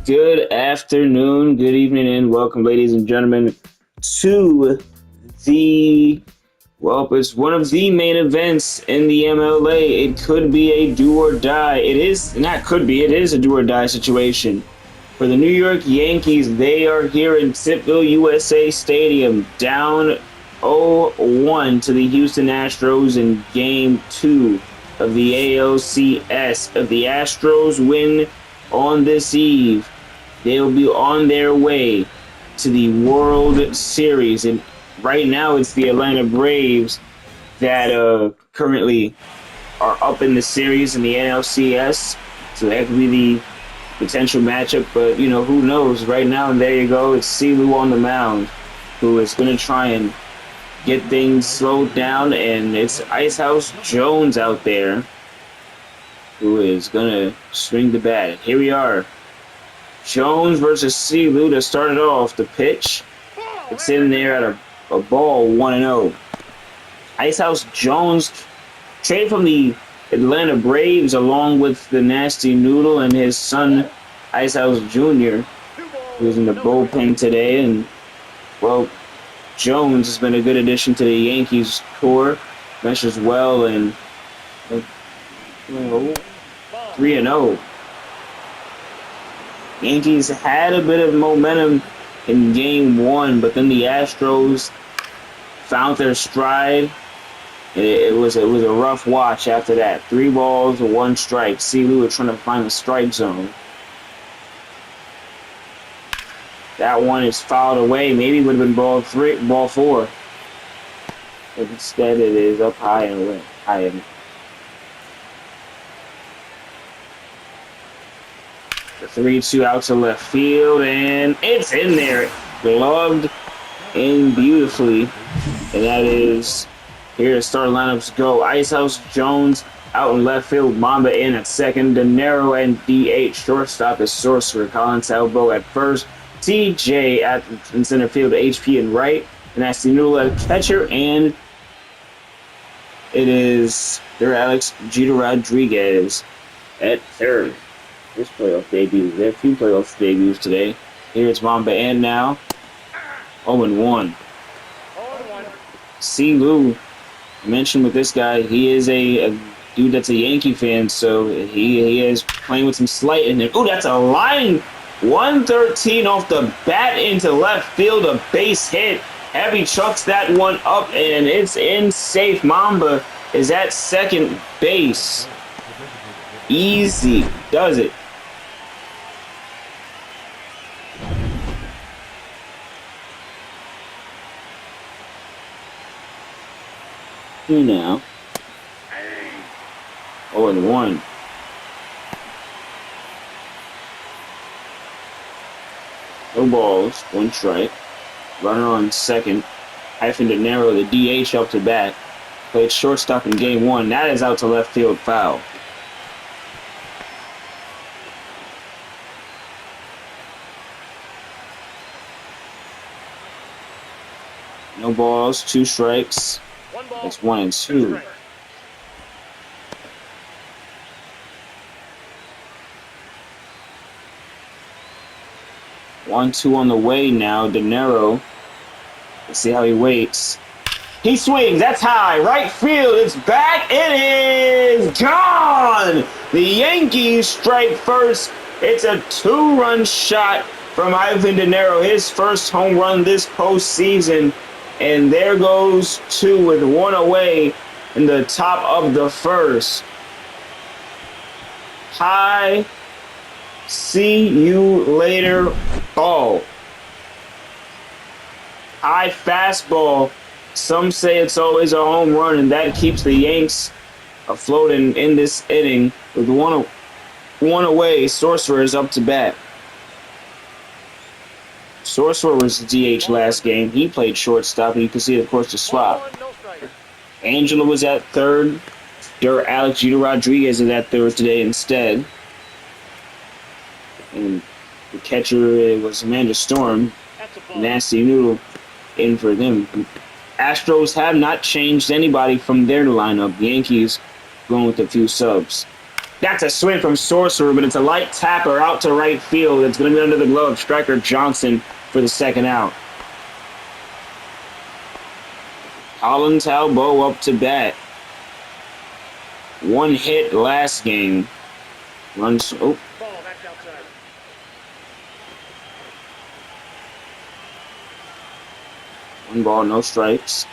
Good afternoon, good evening, and welcome, ladies and gentlemen, to the it's one of the main events in the MLA. It could be a do or die. It is not could be. It is a do or die situation for the New York Yankees. They are here in Tippville, USA Stadium, down 0-1 to the Houston Astros in Game 2 of the ALCS. If the Astros win on this eve, they'll be on their way to the World Series. And right now, it's the Atlanta Braves that currently are up in the series in the NLCS. So that could be the potential matchup. But, who knows? Right now, and there you go. It's C-Lew on the mound, who is going to try and get things slowed down. And it's Icehouse Jones out there, who is going to swing the bat. Here we are. Jones versus C-Lew to start it off. The pitch, it's in there at a ball 1-0. Icehouse Jones traded from the Atlanta Braves along with the Nasty Noodle and his son Icehouse Jr., who's in the bullpen today. And, Jones has been a good addition to the Yankees core. Meshes well, and 3-0. Yankees had a bit of momentum in Game 1, but then the Astros found their stride. It was a rough watch after that. 3 balls, 1 strike. C-Lew was trying to find the strike zone. That one is fouled away. Maybe it would have been ball 4. But instead it is up high and away. The 3-2 out to left field, and it's in there. Gloved in beautifully. And that is, here start lineups go. Icehouse Jones out in left field. Mamba in at second. De Niro and DH. Shortstop is Sorcerer. Collins Elbow at first. TJ in center field. HP in right. And that's the Noodle at catcher. And it is their Alex Jeter Rodriguez at third. This playoff debut. There are a few playoff debuts today. Here it's Mamba and now 0-1. C-Lew, I mentioned with this guy, he is a dude that's a Yankee fan, so he is playing with some slight in there. Ooh, that's a line 113 off the bat into left field, a base hit. Heavy chucks that one up, and it's in safe. Mamba is at second base. Easy does it. Now 0-1. No balls, 1 strike. Runner on second. Hyphen De Niro, the DH up to bat. Played shortstop in Game 1. That is out to left field, foul. No balls, 2 strikes. It's 1-2. One-two on the way now. De Niro. Let's see how he waits. He swings. That's high. Right field. It's back. It is gone. The Yankees strike first. It's a 2-run shot from Ivan De Niro. His first home run this postseason. And there goes 2 with 1 away in the top of the first. High, see you later ball. High fastball. Some say it's always a home run, and that keeps the Yanks afloat in this inning. With one away, Sorcerer is up to bat. Sorcerer was the DH last game. He played shortstop, and you can see, of course, the swap. Angela was at third. Alex Jeter Rodriguez is at third today instead. And the catcher was Amanda Storm. Nasty Noodle in for them. Astros have not changed anybody from their lineup. The Yankees going with a few subs. That's a swing from Sorcerer, but it's a light tapper out to right field. It's going to be under the glove of striker Johnson for the second out. Colin Talbot up to bat. One hit last game. Runs. Oh. One ball, no strikes.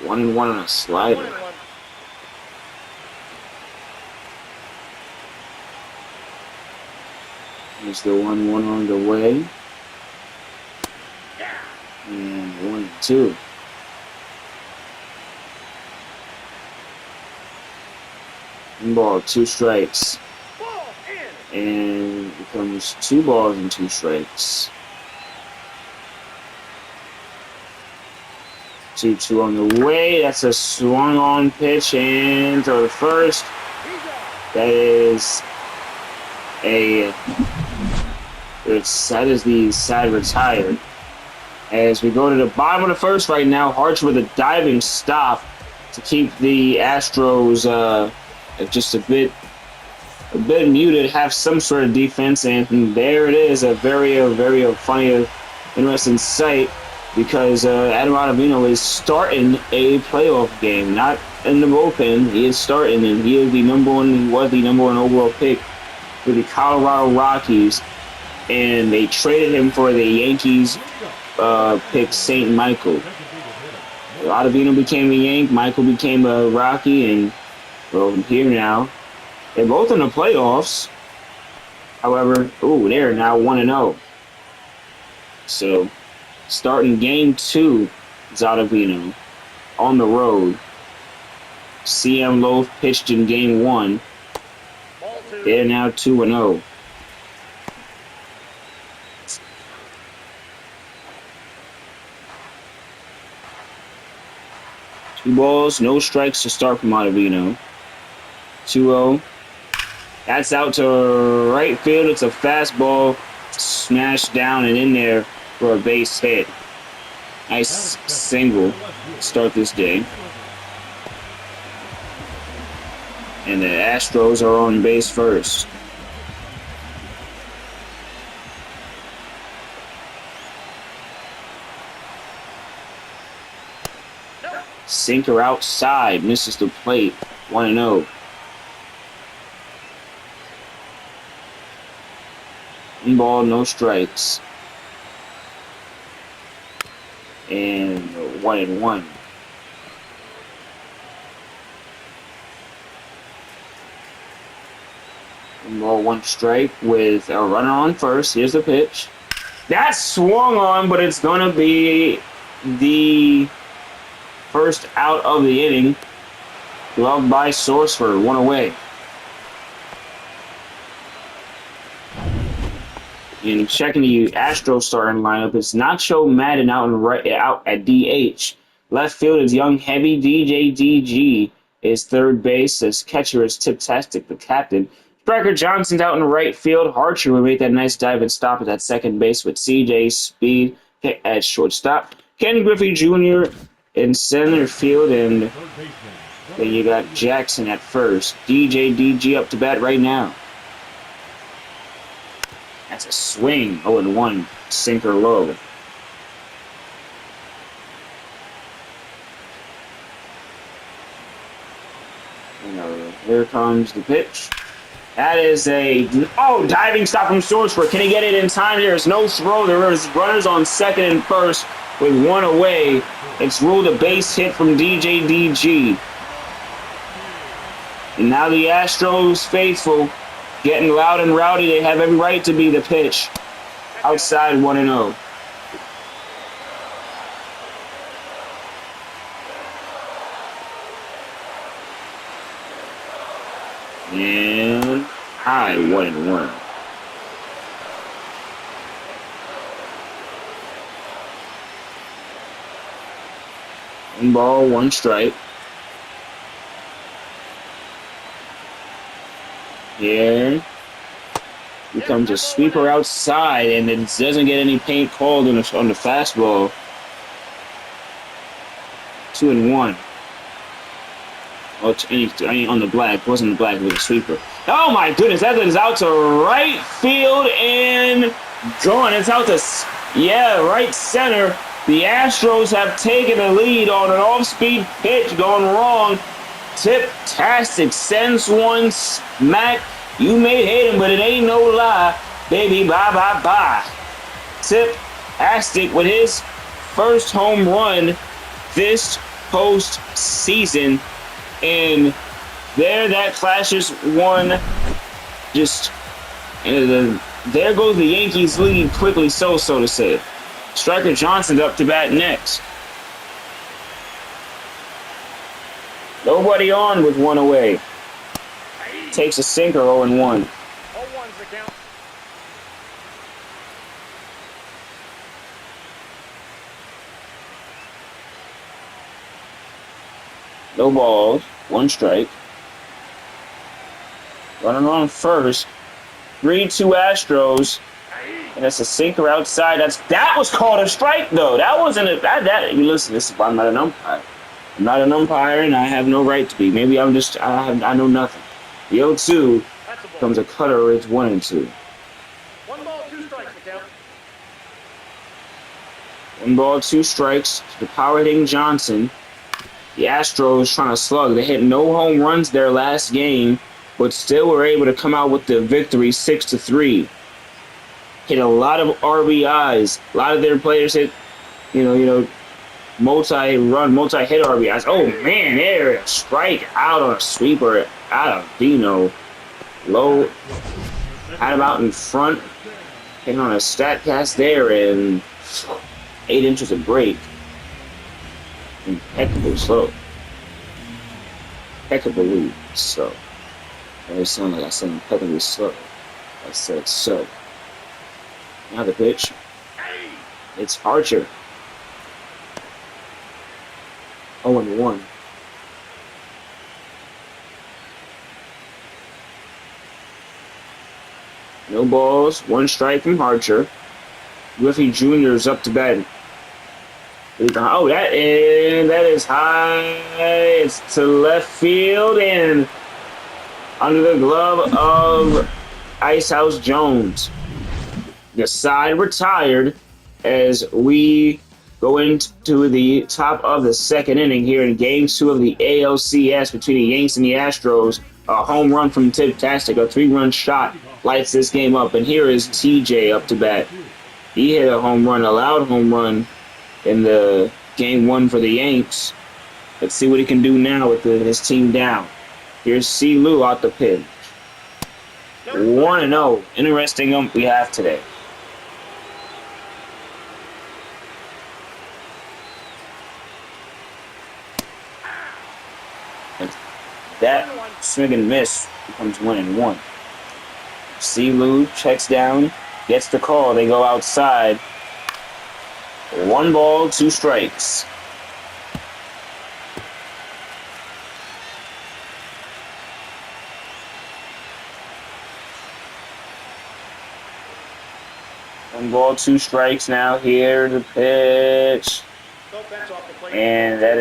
1-1 on a slider. There's the 1-1 on the way. And 1-2. One ball, 2 strikes. And it becomes 2 balls and 2 strikes. 2-2 on the way. That's a swung on pitch and to the first. That is the side retired. As we go to the bottom of the first right now, Harch with a diving stop to keep the Astros just a bit muted, have some sort of defense, and there it is, a very funny, interesting sight. Because Adam Ottavino is starting a playoff game, not in the bullpen. He is starting, and he was the number one overall pick for the Colorado Rockies, and they traded him for the Yankees pick St. Michael. Ottavino became a Yank, Michael became a Rocky, and well, here now. They're both in the playoffs. However, they're now 1-0. So, starting game 2 is Ottavino on the road. C-Lew pitched in game 1. They're now 2-0. Two balls, no strikes to start from Ottavino. 2-0. That's out to right field. It's a fastball smashed down and in there for a base hit. Nice single to start this day. And the Astros are on base first. Sinker outside, misses the plate. 1-0. One ball, no strikes. And 1-1. One ball, 1 strike with a runner on first. Here's the pitch. That's swung on, but it's going to be the first out of the inning. Gloved by Sorcerer, 1 away. And checking the Astros starting lineup, it's Nacho Madden out at DH. Left field is young heavy DJ DG is third base. As catcher is Tiptastic, the captain. Striker Johnson's out in right field. Harcher will make that nice dive and stop at that second base with CJ Speed at shortstop. Ken Griffey Jr. in center field, and then you got Jackson at first. DJ DG up to bat right now. That's a swing. 0-1. Sinker low. And here comes the pitch. That is a diving stop from Sorcerer. Can he get it in time? There's no throw. There is runners on second and first with 1 away. It's ruled a base hit from DJ DG. And now the Astros faithful getting loud and rowdy. They have every right to be the pitch. Outside 1-0. And high 1-1. One ball, 1 strike. Here becomes a sweeper outside, and it doesn't get any paint called on the fastball. 2-1. Oh, on the black. It wasn't the black, it was a sweeper. Oh my goodness, that is out to right field and gone. It's out to, yeah, right center. The Astros have taken the lead on an off-speed pitch going wrong. Tip-tastic sends one smack. You may hate him, but it ain't no lie. Baby, bye, bye, bye. Tip-tastic with his first home run this postseason. And there, that clashes one. Just, there goes the Yankees lead quickly, so to say. Striker Johnson's up to bat next. Nobody on with one away. Takes a sinker, 0-1. 0-1's the count. No balls, one strike. Running on first. 3-2 Astros. And it's a sinker outside. That was called a strike, though. That wasn't a... You listen, I'm not an umpire. I'm not an umpire, and I have no right to be. Maybe I'm just... I know nothing. The 0-2 becomes a cutter. It's 1-2. 1 ball, 2 strikes, the count. 1 ball, 2 strikes. The power-hitting Johnson. The Astros trying to slug. They hit no home runs their last game, but still were able to come out with the victory 6-3. Hit a lot of RBIs. A lot of their players hit, multi-hit RBIs. Oh, man, there, a strike out on a sweeper. Ottavino. Low. Had him out in front. Hitting on a stat pass there, and 8 inches of break. Impeccably slow. Impeccably slow. It sounded like I said impeccably slow. I said so. Now the pitch. It's Archer. 0-1. No balls. 1 strike from Archer. Griffey Jr. is up to bat. Oh, that is high. It's to left field and under the glove of Icehouse Jones. The side retired as we go into the top of the second inning here in Game 2 of the ALCS between the Yankees and the Astros. A home run from Tip-tastic, a 3-run shot lights this game up. And here is TJ up to bat. He hit a home run, a loud home run in the Game 1 for the Yanks. Let's see what he can do now with his team down. Here's C-Lew out the pitch. 1-0. Interesting ump we have today. And that swing and miss becomes 1-1. C-Lew checks down, gets the call. They go outside. 1 ball, 2 strikes. One ball, 2 strikes now. Here the pitch. And that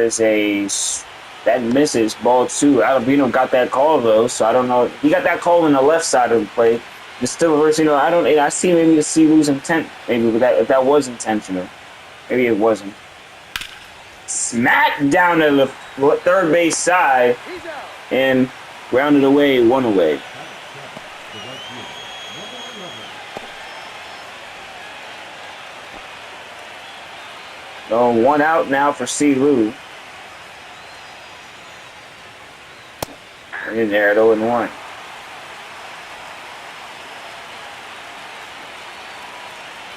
misses. Ball 2. Ottavino got that call though, so I don't know. He got that call on the left side of the plate. It's still a verse, I see maybe the C-Lew's intent. Maybe if that was intentional. Maybe it wasn't. Smack down to the third base side and grounded away, 1 away. So 1 out now for C-Lew. In there at 0-1.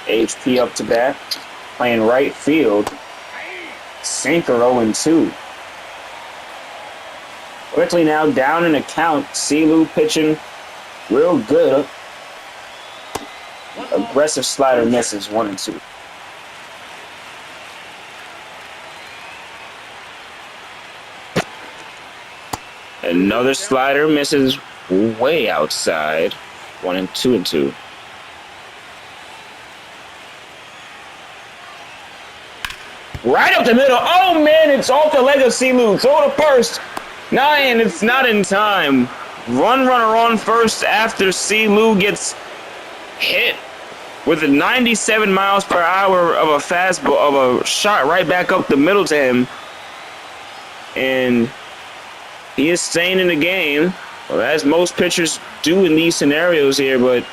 HP up to bat. Playing right field. Sinker 0-2. Quickly now down in the count. C-Lew pitching real good. Aggressive slider misses 1-2. Another slider misses way outside. 1-2. Right up the middle. Oh, man, it's off the leg of C-Lew. Throw to first. 9, it's not in time. Runner on first after C-Lew gets hit with a 97 miles per hour of a fastball, of a shot right back up the middle to him. And he is staying in the game, well, as most pitchers do in these scenarios here. But,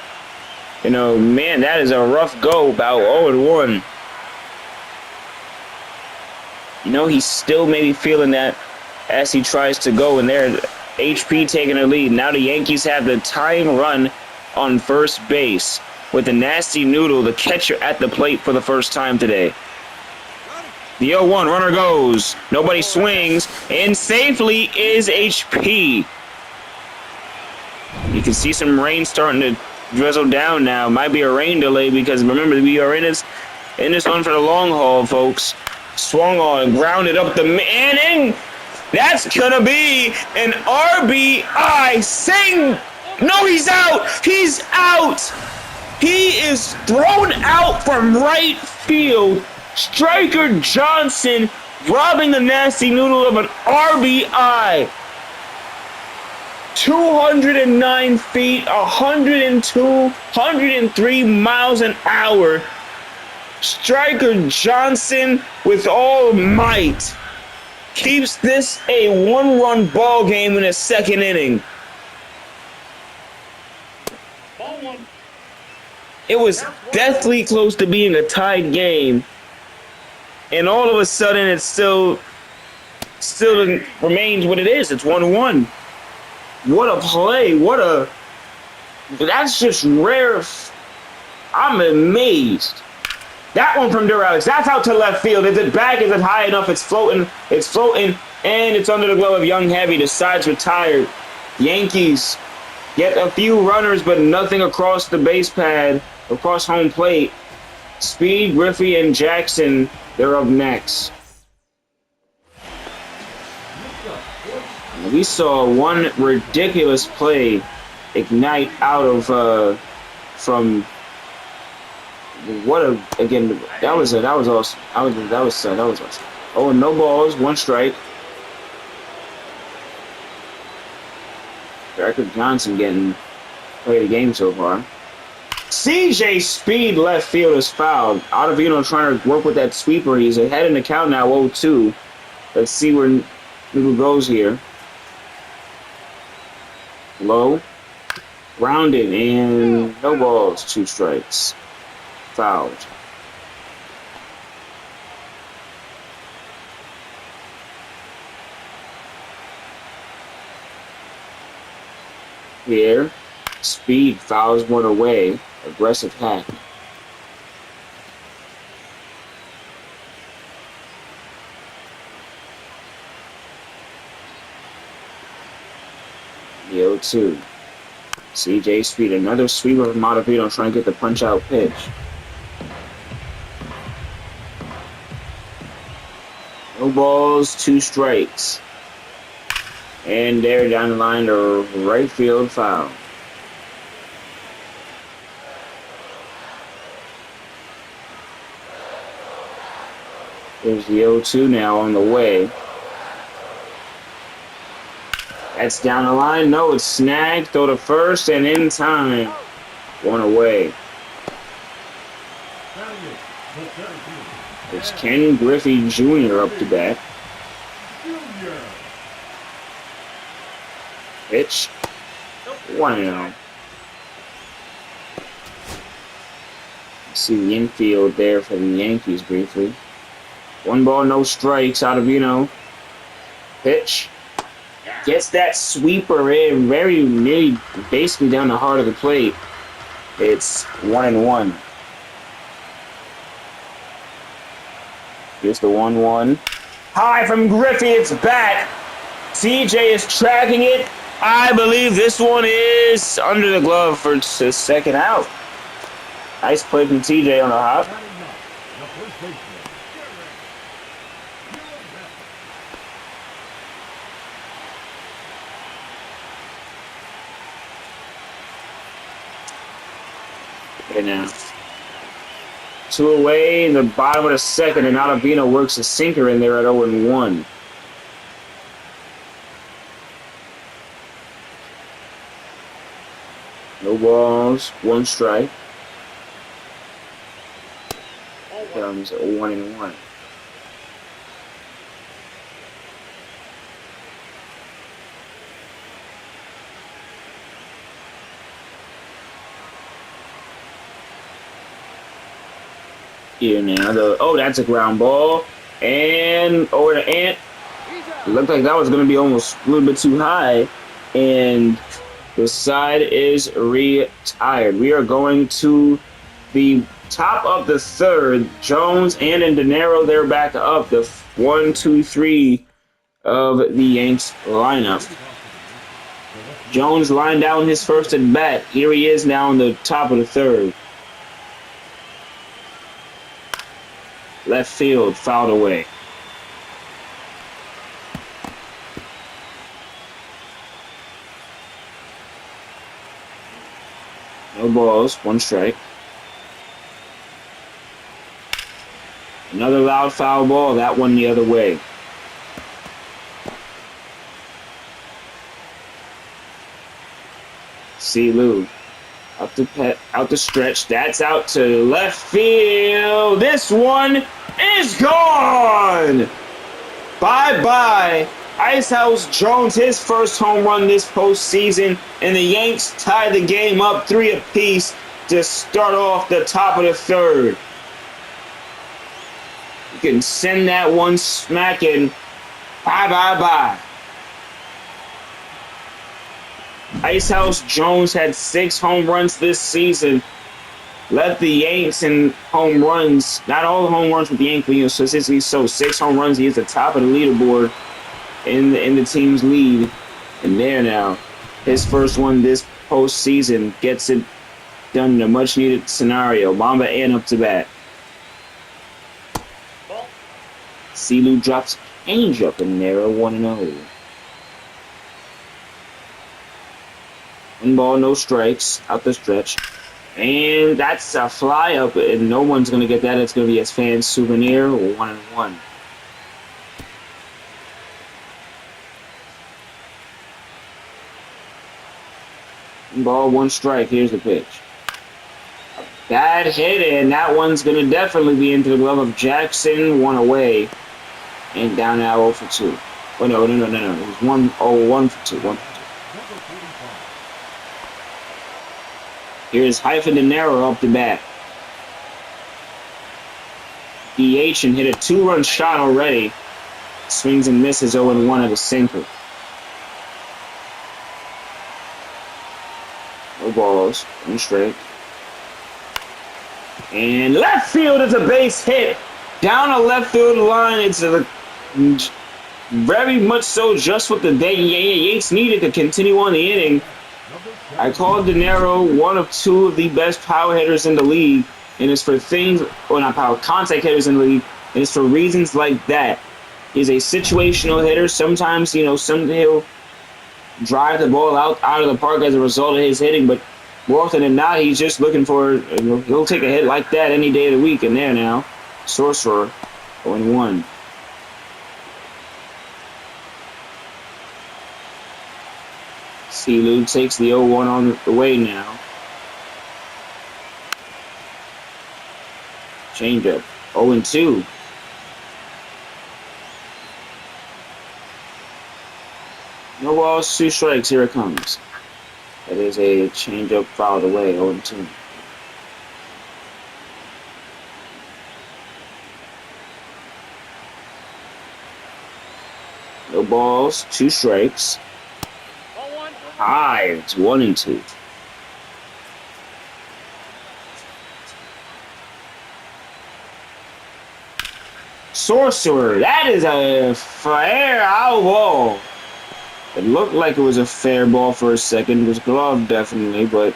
you know, man, that is a rough go, about 0-1. You know, he's still maybe feeling that as he tries to go, and there, HP taking the lead. Now the Yankees have the tying run on first base with the nasty noodle, the catcher, at the plate for the first time today. The 0-1, runner goes. Nobody swings, and safely is HP. You can see some rain starting to drizzle down now. Might be a rain delay because remember, we are in this one for the long haul, folks. Swung on, grounded up the man, and that's gonna be an RBI. Sing! No, he's out! He's out! He is thrown out from right field. Striker Johnson robbing the nasty noodle of an RBI. 209 feet, 102, 103 miles an hour. Striker Johnson with all might keeps this a one-run ball game in the second inning. It was deathly close to being a tied game, and all of a sudden it still remains what it is. It's 1-1. What a play. That's just rare. I'm amazed. That one from Duralex. That's out to left field. Is it back? Is it high enough? It's floating. And it's under the glove of Young Heavy. The side's retired. Yankees get a few runners, but nothing across the base pad, across home plate. Speed, Griffey, and Jackson, they're up next. We saw one ridiculous play ignite out of from that was awesome. That was awesome. Oh, no balls, one strike. Striker Johnson getting play the game so far. CJ Speed left field is fouled. Ottavino trying to work with that sweeper. He's ahead in the count now, 0-2. Let's see where Noodle goes here. Low. Grounded, and no balls, 2 strikes. Fouled. Here, Speed fouls one away. Aggressive hack. The 0-2. CJ Speed, another sweeper from Ottavino trying to get the punch-out pitch. No balls, 2 strikes. And there down the line, the right field foul. There's the 0-2 now on the way. That's down the line. No, it's snagged. Throw to first and in time. 1 away. It's Ken Griffey Jr. up to bat. Pitch. 1-0. See the infield there for the Yankees briefly. 1 ball, no strikes. Ottavino. Pitch. Gets that sweeper in very nearly, basically down the heart of the plate. It's 1-1. Here's the 1-1. High from Griffey, it's back. CJ is tracking it. I believe this one is under the glove for the second out. Nice play from CJ on the hop. Okay, now 2 away in the bottom of the second, and Ottavino works a sinker in there at 0-1. No balls, 1 strike. Comes 1-1. Here now, that's a ground ball, and over to Ant. It looked like that was going to be almost a little bit too high, and the side is retired. We are going to the top of the third. Jones and Dinero, they're back up. The 1, 2, 3 of the Yanks lineup. Jones lined down his first at bat. Here he is now in the top of the third. Left field, fouled away. No balls, 1 strike. Another loud foul ball, that one the other way. C-Lew out the stretch. That's out to left field. This one is gone. Bye-bye. Icehouse Jones, his first home run this postseason, and the Yanks tie the game up 3 apiece to start off the top of the third. You can send that one smacking. Bye-bye-bye. Icehouse Jones had 6 home runs this season. Led the Yanks in home runs. Not all the home runs with the Yankees, so 6 home runs. He is the top of the leaderboard in the team's lead. And there now, his first one this postseason gets it done in a much-needed scenario. Mamba and up to bat. C-Lew drops changeup in there, 1-0. 1 ball, no strikes, out the stretch. And that's a fly up, and no one's going to get that. It's going to be a fan souvenir, 1-1. Ball, 1 strike. Here's the pitch. Bad hit, and that one's going to definitely be into the glove of Jackson. 1 away. And down now 0 for 2. Oh, no. It was 1 for 2. 1 for 2. Here's Dinero up the bat. DH and hit a 2-run shot already. Swings and misses 0-1 at a sinker. No balls. 1 straight. And left field is a base hit. Down a left field line. It's very much so just what the Yanks needed to continue on the inning. I called Dinero one of 2 of the best power hitters in the league, and it's for things, or not power, contact hitters in the league, and it's for reasons like that. He's a situational hitter. Sometimes, he'll drive the ball out of the park as a result of his hitting, but more often than not, he's just looking for, he'll take a hit like that any day of the week, and there now, Sorcerer, 0-1. C-Lew takes the 0-1 on the way now. Changeup. 0-2. No balls, 2 strikes. Here it comes. That is a changeup fouled away. 0-2. No balls, 2 strikes. High, it's 1-2. Sorcerer, that is a fair out ball. It looked like it was a fair ball for a second. It was gloved definitely, but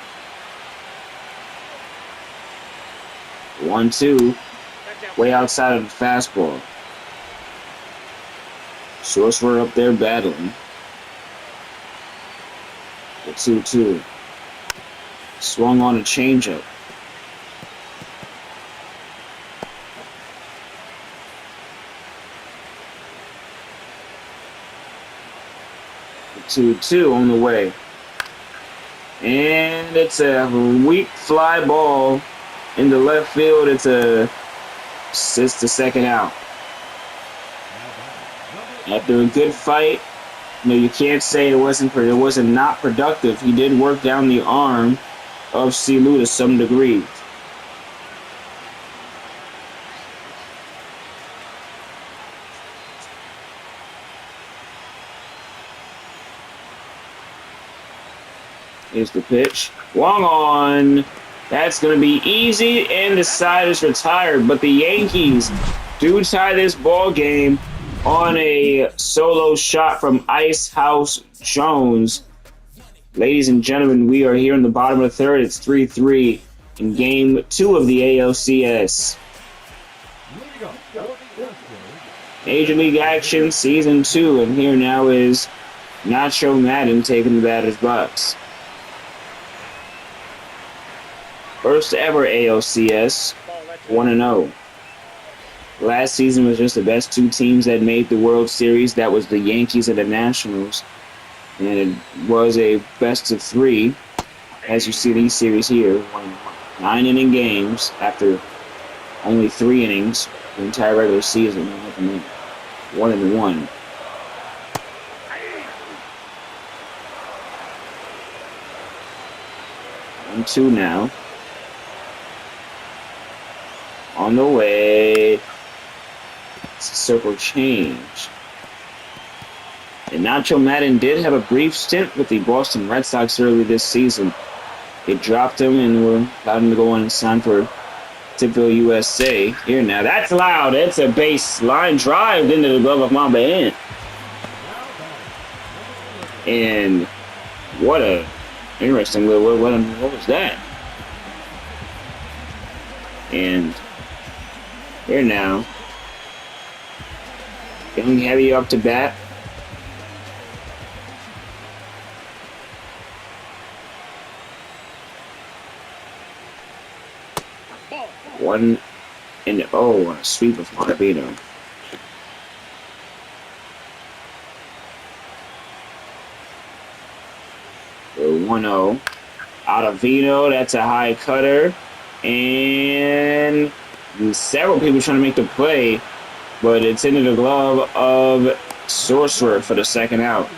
1-2, way outside of the fastball. Sorcerer up there battling. The 2-2. Swung on a changeup. The 2-2 on the way. And it's a weak fly ball in the left field. It's the second out. After a good fight, you can't say it wasn't not productive. He did work down the arm of C-Lew to some degree. Here's the pitch. Swung on. That's going to be easy, and the side is retired. But the Yankees do tie this ball game on a solo shot from Ice House Jones. Ladies and gentlemen, we are here in the bottom of the third. It's 3-3 in Game 2 of the ALCS. Major League Action Season 2, and here now is Nacho Madden taking the batter's box. First ever ALCS, 1-0. Last season was just the best two teams that made the World Series. That was the Yankees and the Nationals. And it was a best of 3. As you see these series here, 9-inning games after only 3 innings the entire regular season. 1-1. 1-2 now. On the way. It's a circle change. And Nacho Madden did have a brief stint with the Boston Red Sox early this season. They dropped him and were allowed him to go on and sign for Tippville, USA. Here now. That's loud. It's a base line drive into the glove of Mamba in. And what a interesting little, what was that? And here now, getting heavy up to bat. One and a sweep of Ottavino. The 1-0. Ottavino, that's a high cutter. And several people trying to make the play, but it's into the glove of Sorcerer for the second out.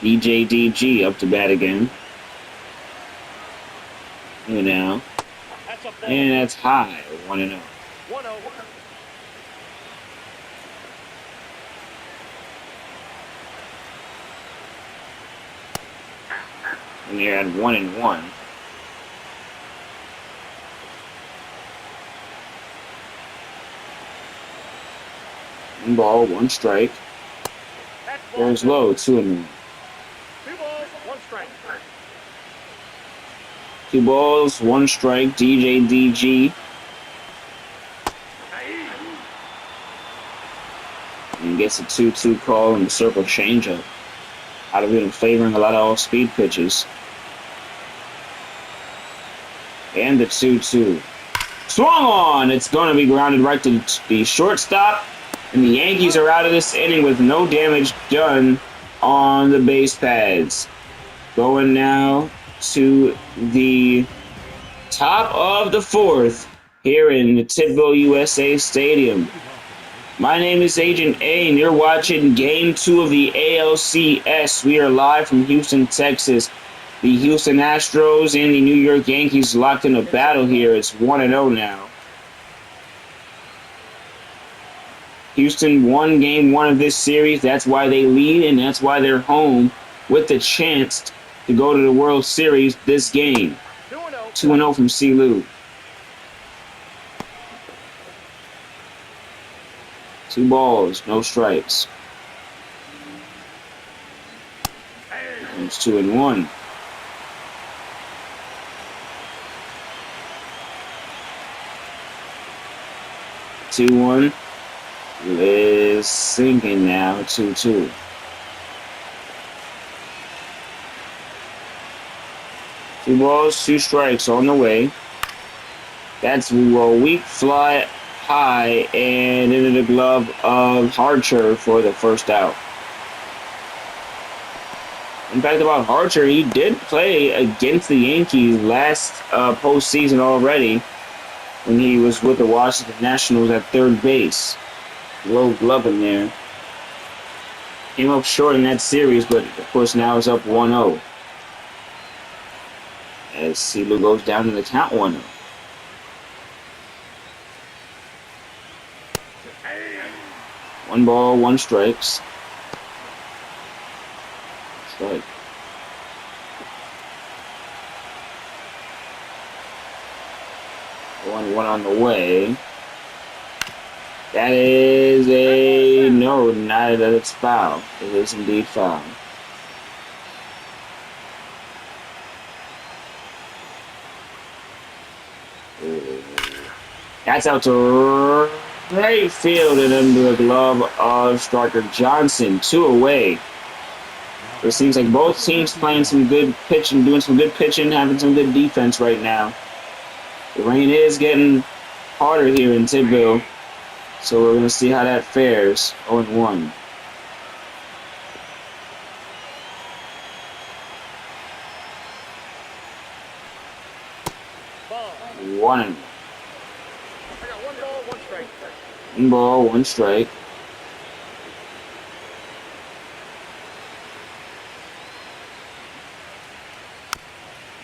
DJDG up to bat again. Here now. And that's high. 1-0. 1-0. And you're at 1-1. One ball, one strike. Goes low, 2-1. 2 balls, 1 strike. 2 balls, 1 strike. DJDG. And gets a 2-2 call in the circle changeup. Ottavino favoring a lot of all-speed pitches. And the 2-2. Swung on! It's going to be grounded right to the shortstop. And the Yankees are out of this inning with no damage done on the base pads. Going now to the top of the 4th here in the Tippville, USA Stadium. My name is Agent A, and you're watching Game 2 of the ALCS. We are live from Houston, Texas. The Houston Astros and the New York Yankees locked in a battle here. It's 1-0 now. Houston won Game 1 of this series. That's why they lead, and that's why they're home with the chance to go to the World Series this game. 2-0 from C-Lew. 2 balls, no strikes. It's 2-1. Two one is sinking now. 2-2. 2 balls, 2 strikes on the way. That's a weak fly high and into the glove of Archer for the first out. In fact, about Archer, he did play against the Yankees last postseason already when he was with the Washington Nationals at third base. Low glove in there. Came up short in that series, but of course now it's up 1-0. As C-Lew goes down to the count 1-0. One ball, one strikes. Strike. One on the way. That is a no, not that it's foul. It is indeed foul. That's out to right field and under the glove of striker Johnson. 2 away. It seems like both teams playing some good pitching, doing some good pitching, having some good defense right now. The rain is getting harder here in Tidville, so we're going to see how that fares. 0-1. One. I got 1 ball, 1 strike. 1 ball, 1 strike.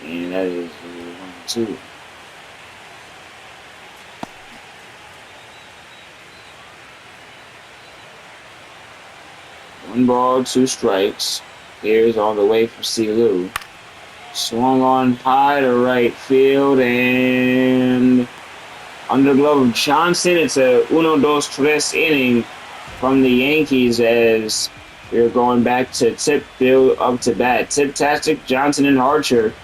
And that is 1-2. One ball, 2 strikes. Here's all the way for C-Lew. Swung on high to right field and under the glove of Johnson. It's a 1-2-3 inning from the Yankees as we're going back to Tip field up to bat. Tip-tastic, Johnson and Archer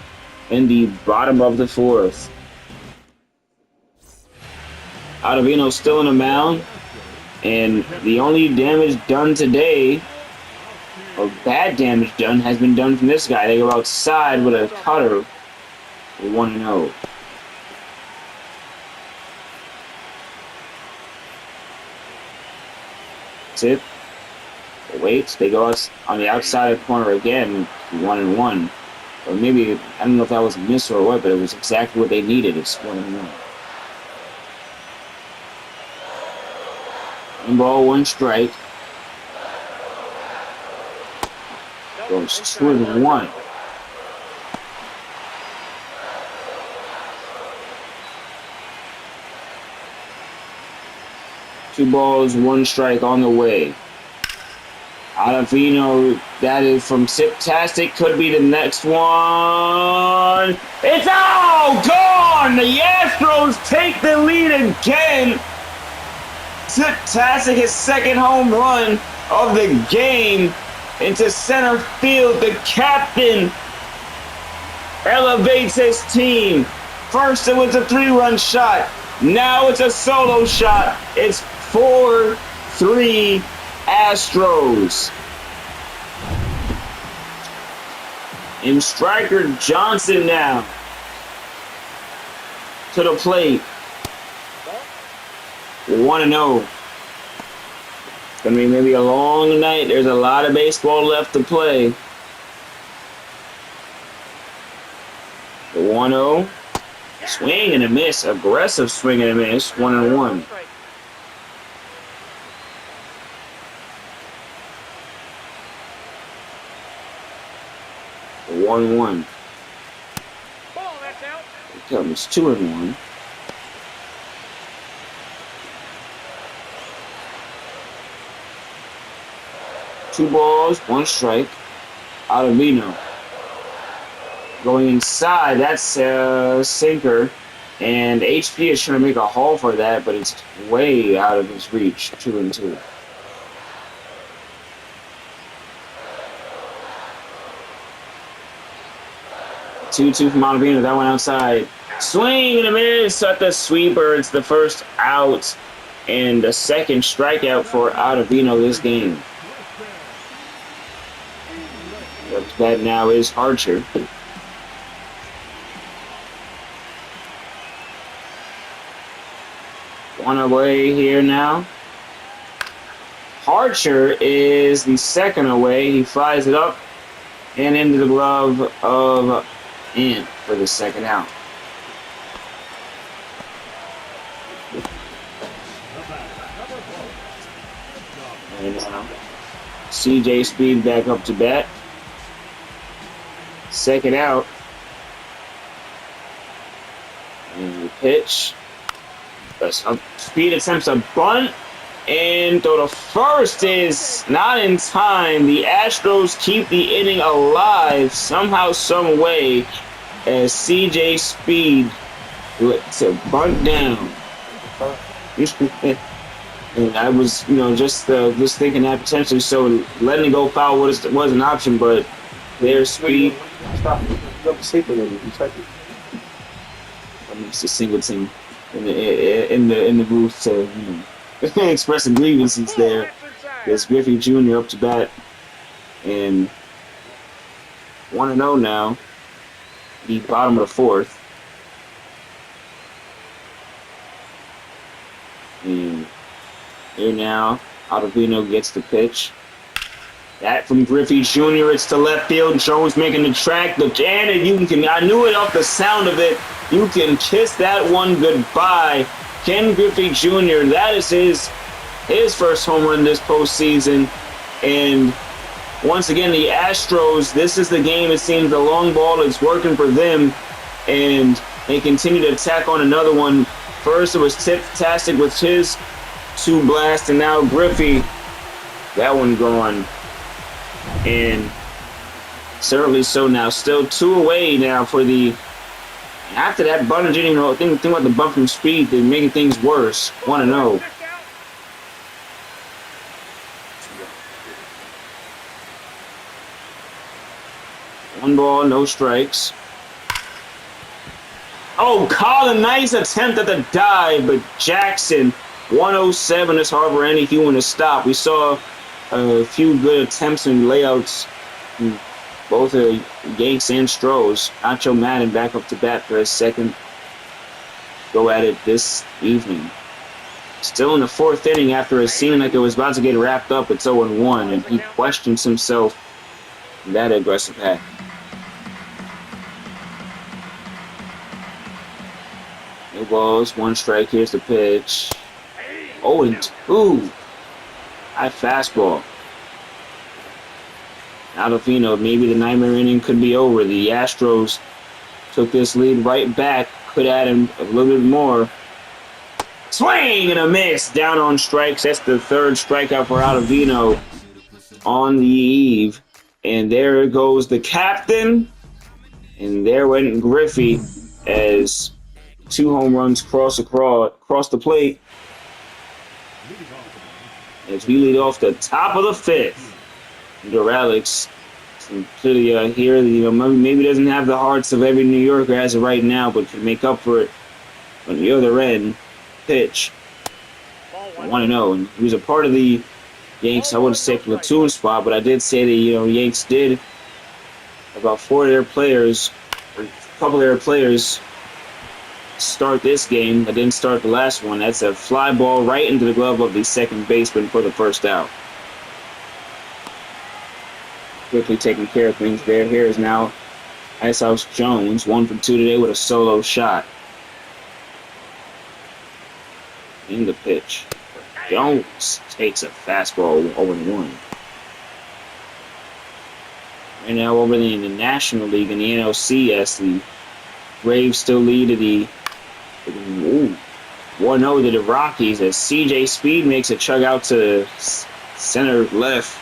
in the bottom of the 4th. Ottavino still in the mound, and the only damage done today, or bad damage done, has been done from this guy. They go outside with a cutter for 1-0. Tip. Waits. They go out on the outside corner again, 1-1. Or maybe, I don't know if that was a miss or what, but it was exactly what they needed. It's 1-1. 1 ball, 1 strike. Goes 2-1. Two balls, 1 strike on the way. Ottavino, that is from Siptastic, could be the next one. It's all gone! The Astros take the lead again. Siptastic, his 2nd home run of the game into center field. The captain elevates his team. First it was a 3-run shot. Now it's a solo shot. It's 4-3 Astros. And striker Johnson now to the plate. 1-0. It's going to be maybe a long night. There's a lot of baseball left to play. The 1-0. Swing and a miss. Aggressive swing and a miss. 1-1. The 1-1. Ball, that's out. Here comes 2-1. Two balls, 1 strike. Ottavino. Going inside, that's a sinker. And HP is trying to make a haul for that, but it's way out of his reach. 2-2. Two from Ottavino. That one outside. Swing and a miss at the sweeper. It's the first out and the 2nd strikeout for Ottavino this game. That now is Archer. One away here now. Archer is the second away. He flies it up and into the glove of Ant for the second out. And now CJ Speed back up to bat. Second out. And the pitch. Speed attempts a bunt. And though the first is not in time, the Astros keep the inning alive somehow, some way, as CJ Speed lets a bunt down. And I was, just thinking that potentially, so letting it go foul was an option, but their Speed. Stop. Go to sleep already. It's a Singleton in the booth to express some grievances there. There's Griffey Jr. up to bat, and 1-0 now. The bottom of the fourth. And here now, Ottavino gets the pitch. That from Griffey Jr. It's to left field. Jones making the track. I knew it off the sound of it. You can kiss that one goodbye. Ken Griffey Jr., that is his first home run this postseason. And once again, the Astros, this is the game. It seems the long ball is working for them. And they continue to attack on another one. First, it was Tip-tastic with his two blasts. And now Griffey, that one gone. And certainly so now. Still 2 away now for the... After that bunt, think about the bump from Speed, they're making things worse. 1-0. One ball, no strikes. Oh, Colin, nice attempt at the dive, but Jackson, 107 is hard for any human to stop. We saw a few good attempts and layouts. Both Yanks and Astros. Nacho Madden back up to bat for his second go at it this evening. Still in the fourth inning after it seemed like it was about to get wrapped up. It's 0-1, and he questions himself in that aggressive hat. No balls, 1 strike. Here's the pitch. 0-2. High fastball. Ottavino, maybe the nightmare inning could be over. The Astros took this lead right back. Could add him a little bit more. Swing and a miss. Down on strikes. That's the third strikeout for Ottavino on the eve. And there goes the captain. And there went Griffey as 2 home runs cross the plate. As we lead off the top of the 5th. Alex clearly here, maybe doesn't have the hearts of every New Yorker as of right now, but can make up for it on the other end. Pitch. 1-0, and he was a part of the Yanks. I wouldn't say platoon spot, but I did say that Yanks did about 4 of their players, or a couple of their players, start this game. I didn't start the last one. That's a fly ball right into the glove of the second baseman for the first out. Quickly taking care of things there. Here is now Icehouse Jones, 1 for 2 today with a solo shot. In the pitch. Jones takes a fastball 0-1. Right now over in the National League in the NLCS, the Braves still lead to the 1-0 to the Rockies as CJ Speed makes a chug out to center left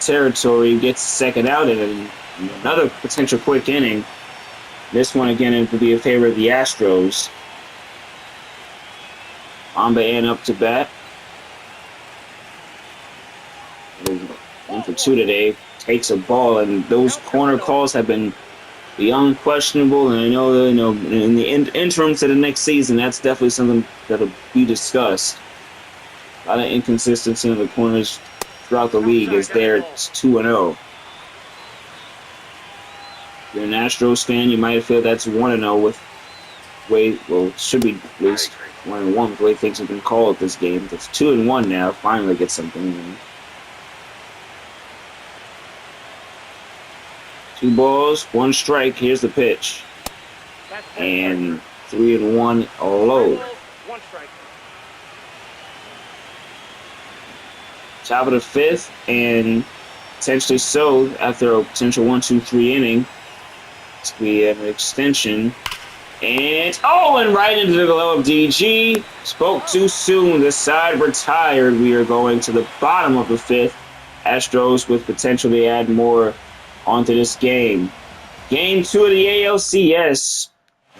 territory, gets second out, and another potential quick inning. This one again would be a favor of the Astros. Amba up to bat. 1 for 2 today. Takes a ball, and those corner calls have been beyond questionable. And I know that in the interim to the next season, that's definitely something that'll be discussed. A lot of inconsistency in the corners throughout the league is there. It's 2-0. If you're an Astros fan, you might feel that's 1-0 with it should be at least 1-1 the way things have been called this game. It's 2-1 now. Finally get something. 2 balls, 1 strike. Here's the pitch. And 3-1 low. 1 strike. Top of the 5th, and potentially so after a potential 1-2-3 inning. It's going to be an extension. And and right into the glove of DG. Spoke too soon. The side retired. We are going to the bottom of the 5th. Astros with potential to add more onto this game. Game 2 of the ALCS.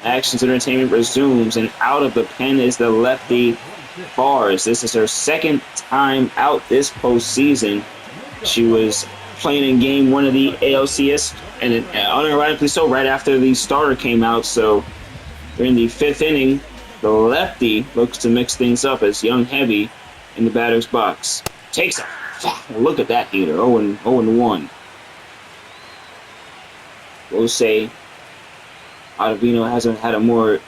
Actions Entertainment resumes, and out of the pen is the lefty Bars. This is her 2nd time out this postseason. She was playing in Game 1 of the ALCS, and unironically so, right after the starter came out. So in the 5th inning, the lefty looks to mix things up as Young Heavy in the batter's box. Takes a look at that heater, 0-1. We'll say Ottavino hasn't had a more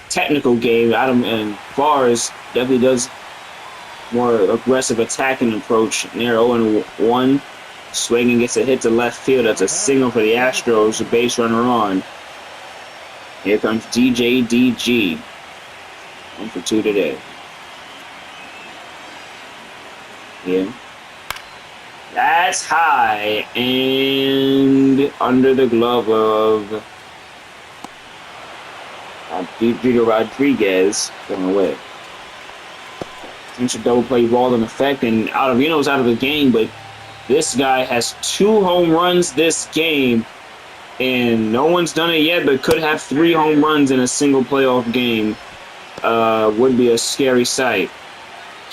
technical game. And Bars definitely does more aggressive attacking approach. Near 0-1. Swinging gets a hit to left field. That's a signal for the Astros. A base runner on. Here comes DG. 1 for 2 today. Yeah. That's high and under the glove of Pedro Rodriguez, going away. Potential double play ball in effect, and Ottavino's out of the game, but this guy has 2 home runs this game, and no one's done it yet, but could have 3 home runs in a single playoff game. Would be a scary sight.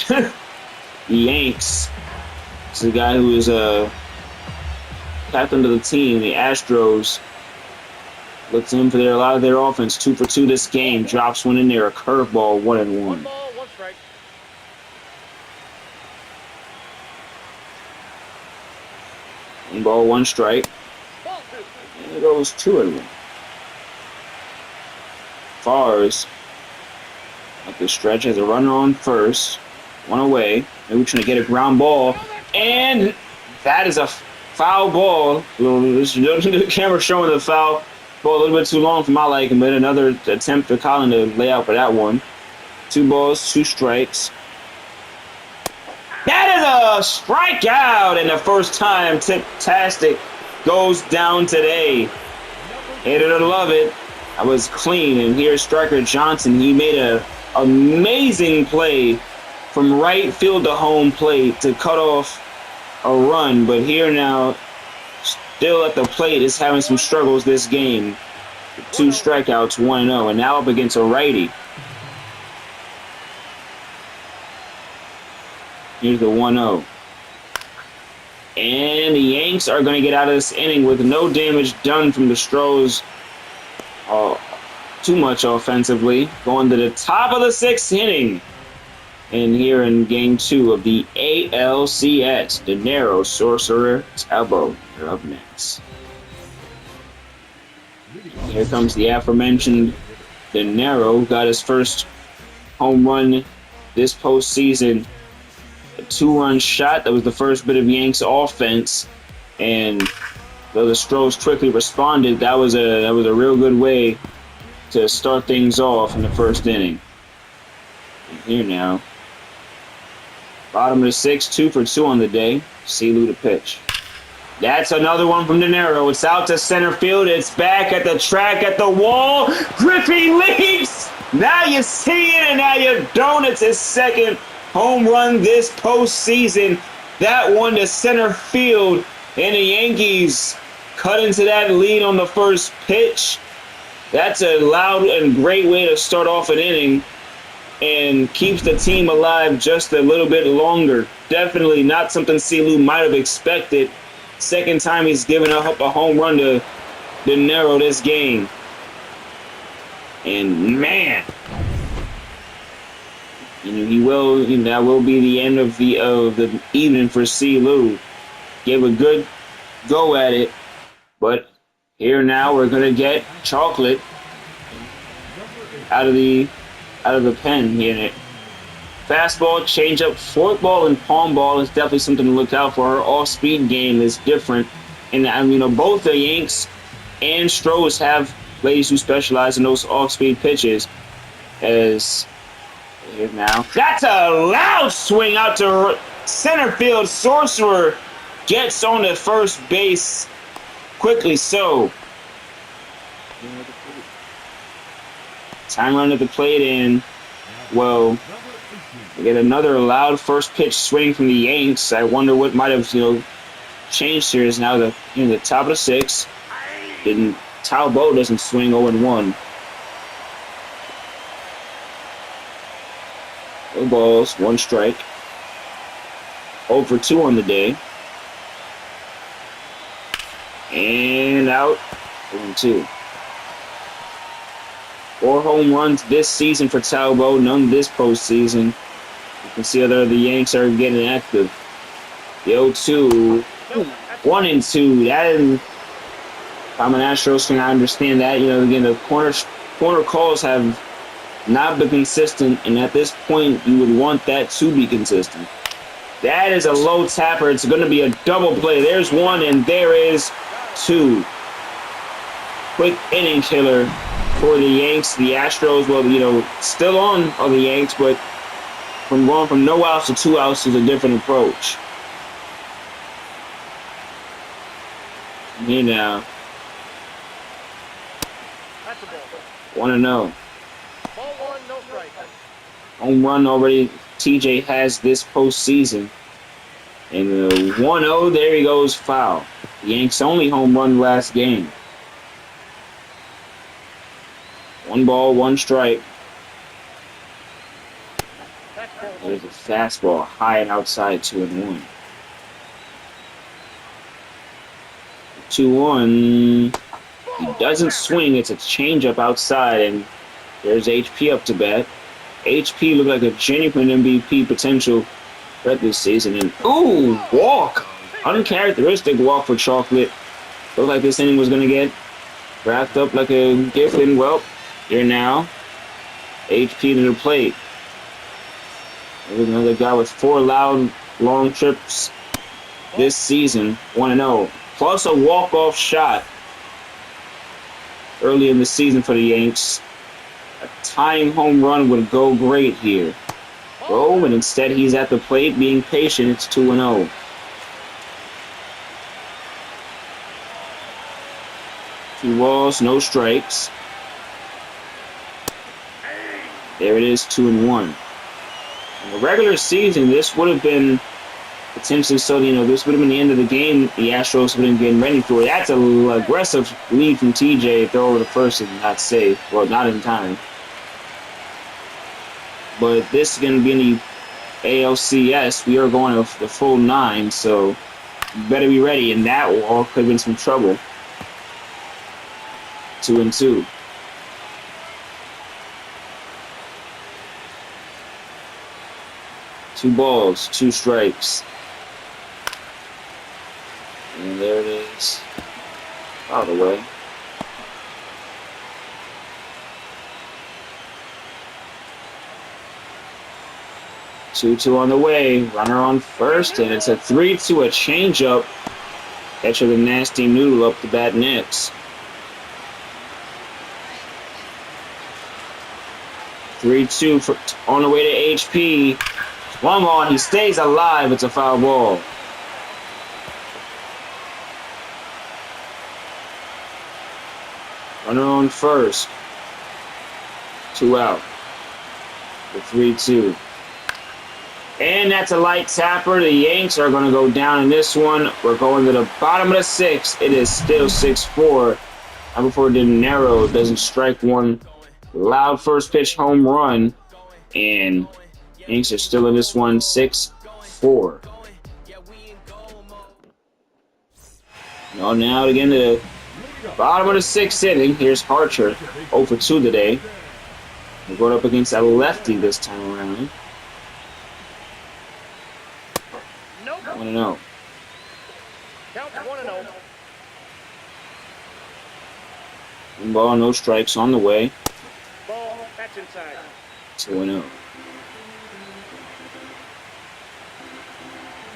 The Yanks. This is a guy who is captain of the team, the Astros. Looks in for a lot of their offense. 2 for 2 this game. Drops one in there. A curveball, 1-1. 1 ball, 1 strike. 1 ball, 1 strike. Ball 2. And it goes 2-1. Fars up the stretch has a runner on first. 1 away. Maybe trying to get a ground ball. And that is a foul ball. The camera showing the foul ball a little bit too long for my liking, but another attempt for Colin to lay out for that one. 2 balls, 2 strikes. That is a strikeout, and the first time Tip-tastic goes down today. Hate it or love it. I was clean, and here's Striker Johnson. He made an amazing play from right field to home plate to cut off a run, but here now, still at the plate, is having some struggles this game. 2 strikeouts, 1-0, and now up against a righty. Here's the 1-0. And the Yanks are going to get out of this inning with no damage done from the Astros. Too much offensively. Going to the top of the 6th inning. And here in Game 2 of the ALCS, De Niro, Sorcerer, Talbot are up next. Here comes the aforementioned De Niro, got his first home run this postseason. A 2-run shot. That was the first bit of Yanks offense. And though the Astros quickly responded, that was a real good way to start things off in the first inning. And here now. Bottom of the 6th, 2 for 2 on the day. C-Lew to pitch. That's another one from De Niro. It's out to center field. It's back at the track, at the wall. Griffey leaps. Now you see it, and now you don't. It's his 2nd home run this postseason. That one to center field, and the Yankees cut into that lead on the first pitch. That's a loud and great way to start off an inning, and keeps the team alive just a little bit longer. Definitely not something C-Lew might have expected. 2nd time he's given up a home run to De Niro this game. And man, that will be the end of the evening for C-Lew. Gave a good go at it, but here now we're gonna get Chocolate out of the out of the pen here. Fastball, changeup, forkball, and palm ball is definitely something to look out for. Her off-speed game is different, and both the Yanks and Astros have ladies who specialize in those off-speed pitches. As here now, that's a loud swing out to center field. Sorcerer gets on to first base quickly. So time run at the plate, and well, we get another loud first pitch swing from the Yanks. I wonder what might have changed here. Is now the top of the sixth. Didn't Talbot doesn't swing 0-1. No balls, 1 strike. 0 for 2 on the day. And out. 0-2. 4 home runs this season for Talbot, none this postseason. You can see other the Yanks are getting active. The 0-2. 1-2. That is, I'm an Astros fan, I understand that. Again, the corner calls have not been consistent, and at this point, you would want that to be consistent. That is a low tapper. It's going to be a double play. There's 1, and there is 2. Quick inning killer for the Yanks. The Astros, still on the Yanks, but from going from no outs to 2 outs is a different approach. Here now. 1-0. Ball 1, no strike. Home run already TJ has this postseason. And 1-0, there he goes, foul. The Yanks' only home run last game. 1 ball, 1 strike. There's a fastball high and outside, 2-1. 2-1. He doesn't swing. It's a changeup outside, and there's HP up to bat. HP looked like a genuine MVP potential threat this season. And ooh, walk! Uncharacteristic walk for Chocolate. Looked like this inning was going to get wrapped up like a gift, and well, here now. HP to the plate. There's another guy with 4 loud, long trips this season. 1-0. Plus a walk-off shot early in the season for the Yanks. A tying home run would go great here. Oh, and instead he's at the plate being patient. It's 2-0. Two balls, no strikes. There it is, 2-1. In the regular season, this would have been potentially this would have been the end of the game. The Astros would have been getting ready for it. That's an aggressive lead from TJ. Throw over the first and not safe. Well, not in time. But this is going to be in the ALCS. We are going to the full 9, so you better be ready. And that wall could have been some trouble. 2-2. Two balls, 2 strikes. And there it is. Out of the way. Two on the way. Runner on first, and it's a 3-2, a changeup. Catcher the nasty noodle up the bat next. 3-2 on the way to HP. One ball, and he stays alive. It's a foul ball. Runner on first. 2 out. The 3-2. And that's a light tapper. The Yanks are going to go down in this one. We're going to the bottom of the 6th. It is still 6-4. Number 4 didn't narrow. Doesn't strike one. Loud first pitch home run. And Yanks are still in this one, 6-4. Now again to the bottom of the 6th inning. Here's Archer, 0 for 2 today. We're going up against a lefty this time around. 1-0. Count 1-0. 1 ball, no strikes on the way. Ball, that's inside. 2-0.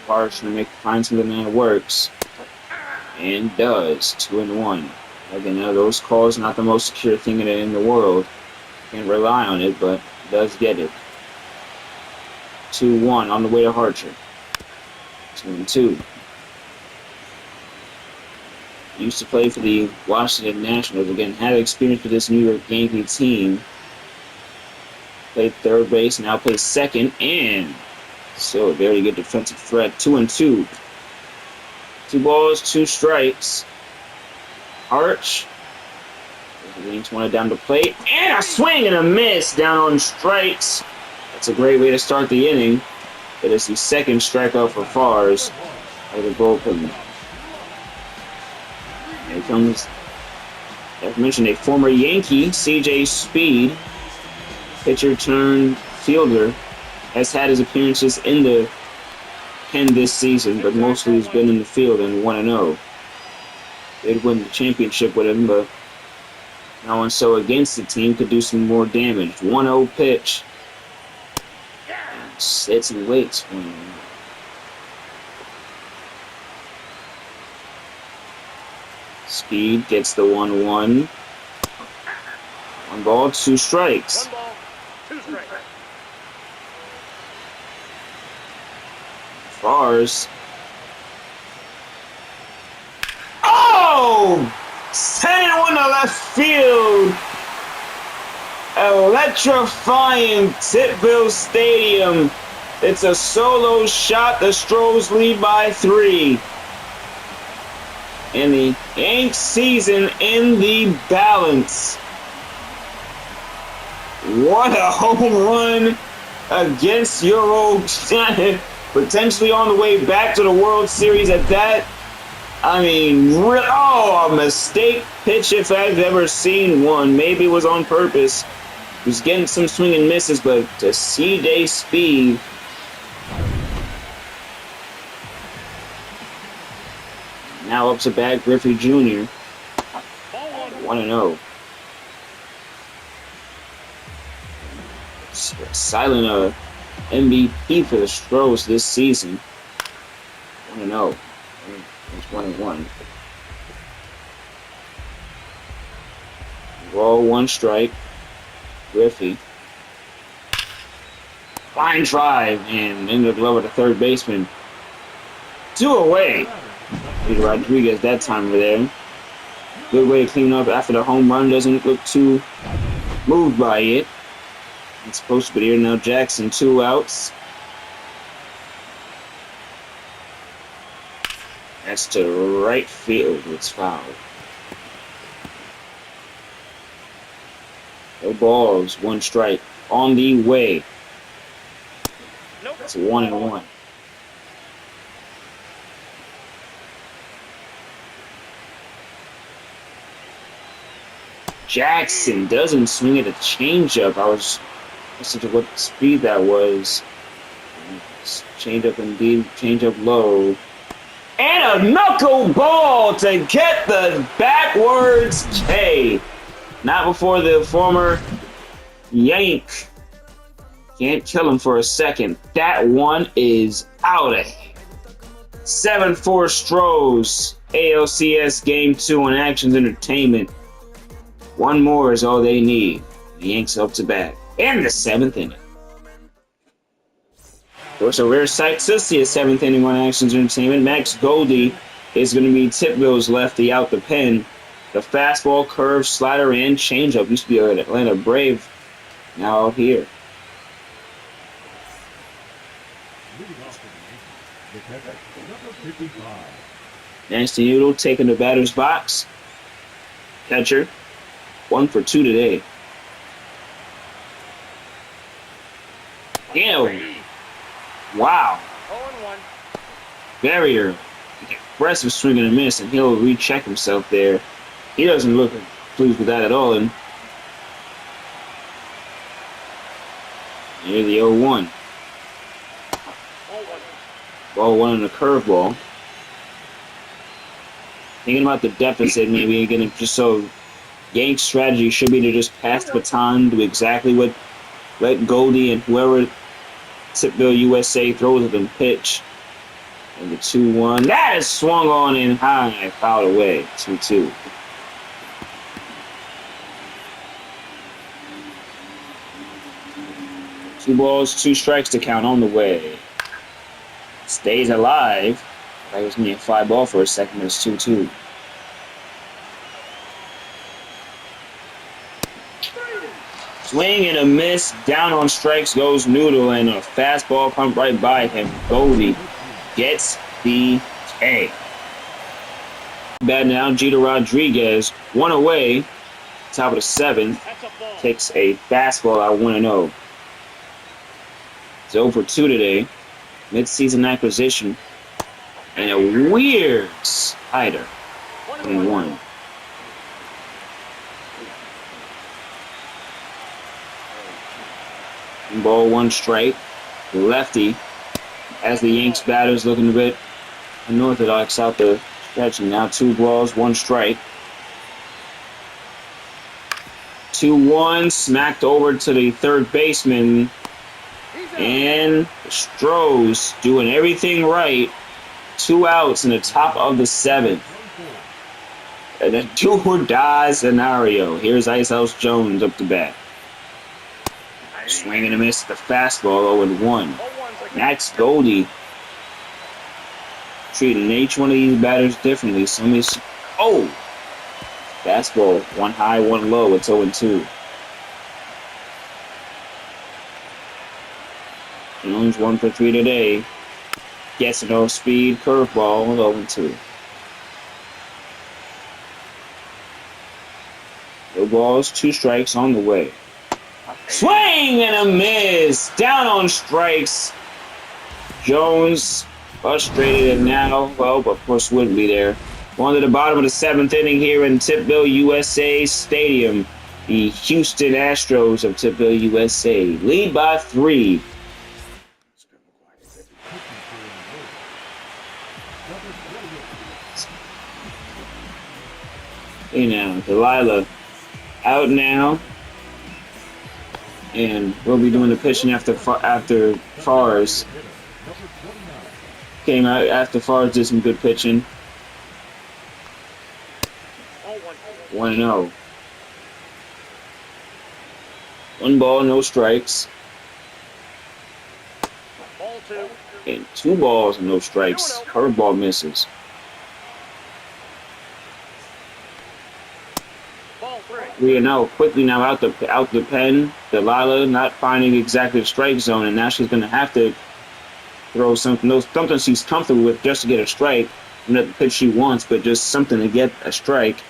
Parks trying to find something that works. And does. 2-1. Again, those calls not the most secure thing in the world. Can't rely on it, but does get it. 2-1 on the way to Harcher. 2-2. Used to play for the Washington Nationals. Again, had experience with this New York Yankee team. Played third base, now plays second, and still a very good defensive threat. 2-2. 2 balls, 2 strikes. Arch. Leans one down the plate, and a swing and a miss down on strikes. That's a great way to start the inning. It is the second strikeout for Fars out of the bullpen. Here comes, as mentioned, a former Yankee, C.J. Speed, pitcher turned fielder, has had his appearances in the pen this season, but mostly he's been in the field and 1-0. They'd win the championship with him, but no one so against the team could do some more damage. 1-0 pitch. Sits and waits. Speed gets the 1-1. 1 ball, 2 strikes. 1 ball, 2 strikes. Fars. Oh! Sending one to left field. Electrifying Titville Stadium. It's a solo shot. The Astros lead by 3. And the Yanks season in the balance. What a home run against your old Giant. Potentially on the way back to the World Series at that. I mean, a mistake pitch if I've ever seen one. Maybe it was on purpose. He was getting some swing and misses, but to C.J. Speed. Now up to bat, Griffey Jr. 1-0. Silent MVP for the Astros this season. 1-0. It's 1-1. Ball, 1 strike. Griffey. Fine drive and into the glove of the third baseman. 2 away. Peter Rodriguez that time over there. Good way to clean up after the home run. Doesn't look too moved by it. It's supposed to be here now. Jackson, 2 outs. That's to right field. It's fouled. No balls, 1 strike. On the way. Nope. It's 1-1. Jackson doesn't swing at a changeup. I was listening to what speed that was. Changeup indeed, changeup low. And a knuckleball to get the backwards K. Not before the former Yank. Can't kill him for a second. That one is out of here. 7-4 Stros. ALCS Game 2 on Actions Entertainment. 1 more is all they need. The Yanks up to bat. In the 7th inning. Of course, a rare sight to see a 7th inning on Actions Entertainment. Max Goldie is going to be Titville's lefty out the pen. The fastball, curve, slider, and changeup. Used to be an Atlanta Brave. Now out here. Nasty Noodle taking the batter's box. Catcher. 1 for 2 today. Ew. Wow. 0-1. Very early. Aggressive swing and a miss, and he'll recheck himself there. He doesn't look pleased with that at all. And here the 0-1. 0-1. Ball 1 on the curveball. Thinking about the deficit, maybe again, just so Yanks' strategy should be to just pass the baton, do exactly what let Goldie and whoever Tipville USA throws at them pitch. And the 2-1. That is swung on in high. Fouled away. 2-2. Two balls, 2 strikes to count on the way. Stays alive. I was going to be a fly ball for a second. It's 2-2. Swing and a miss. Down on strikes goes Noodle, and a fastball pumped right by him. Goldie gets the K. Bad now, Jeter Rodriguez. 1 away. Top of the 7th. Takes a fastball out 1-0. It's 0 for 2 today. Mid-season acquisition. And a weird slider. 1-1. Ball 1 strike. Lefty. As the Yanks batters looking a bit unorthodox out the stretch. And now 2 balls, 1 strike. 2-1. Smacked over to the third baseman. And Astros doing everything right. 2 outs in the top of the 7th. And a do-or-die scenario. Here's Ice House Jones up the bat. Swing and a miss at the fastball, 0-1. Max Goldie treating each one of these batters differently. Fastball, 1 high, 1 low. It's 0-2. Jones 1 for 3 today. Gets an off-speed curveball, 0-2. No balls, 2 strikes on the way. Swing and a miss. Down on strikes. Jones frustrated and now, well, of course, wouldn't be there. On to the bottom of the 7th inning here in Tipville USA Stadium. The Houston Astros of Tipville USA lead by 3. Hey now, Delilah out now. And we'll be doing the pitching after Fars. Came out after Fars did some good pitching. 1-0. 1 ball, no strikes. And 2 balls, no strikes. Curveball misses. 3-0. Quickly now out the pen. Delilah not finding exactly the strike zone, and now she's going to have to throw something she's comfortable with just to get a strike. Not the pitch she wants, but just something to get a strike.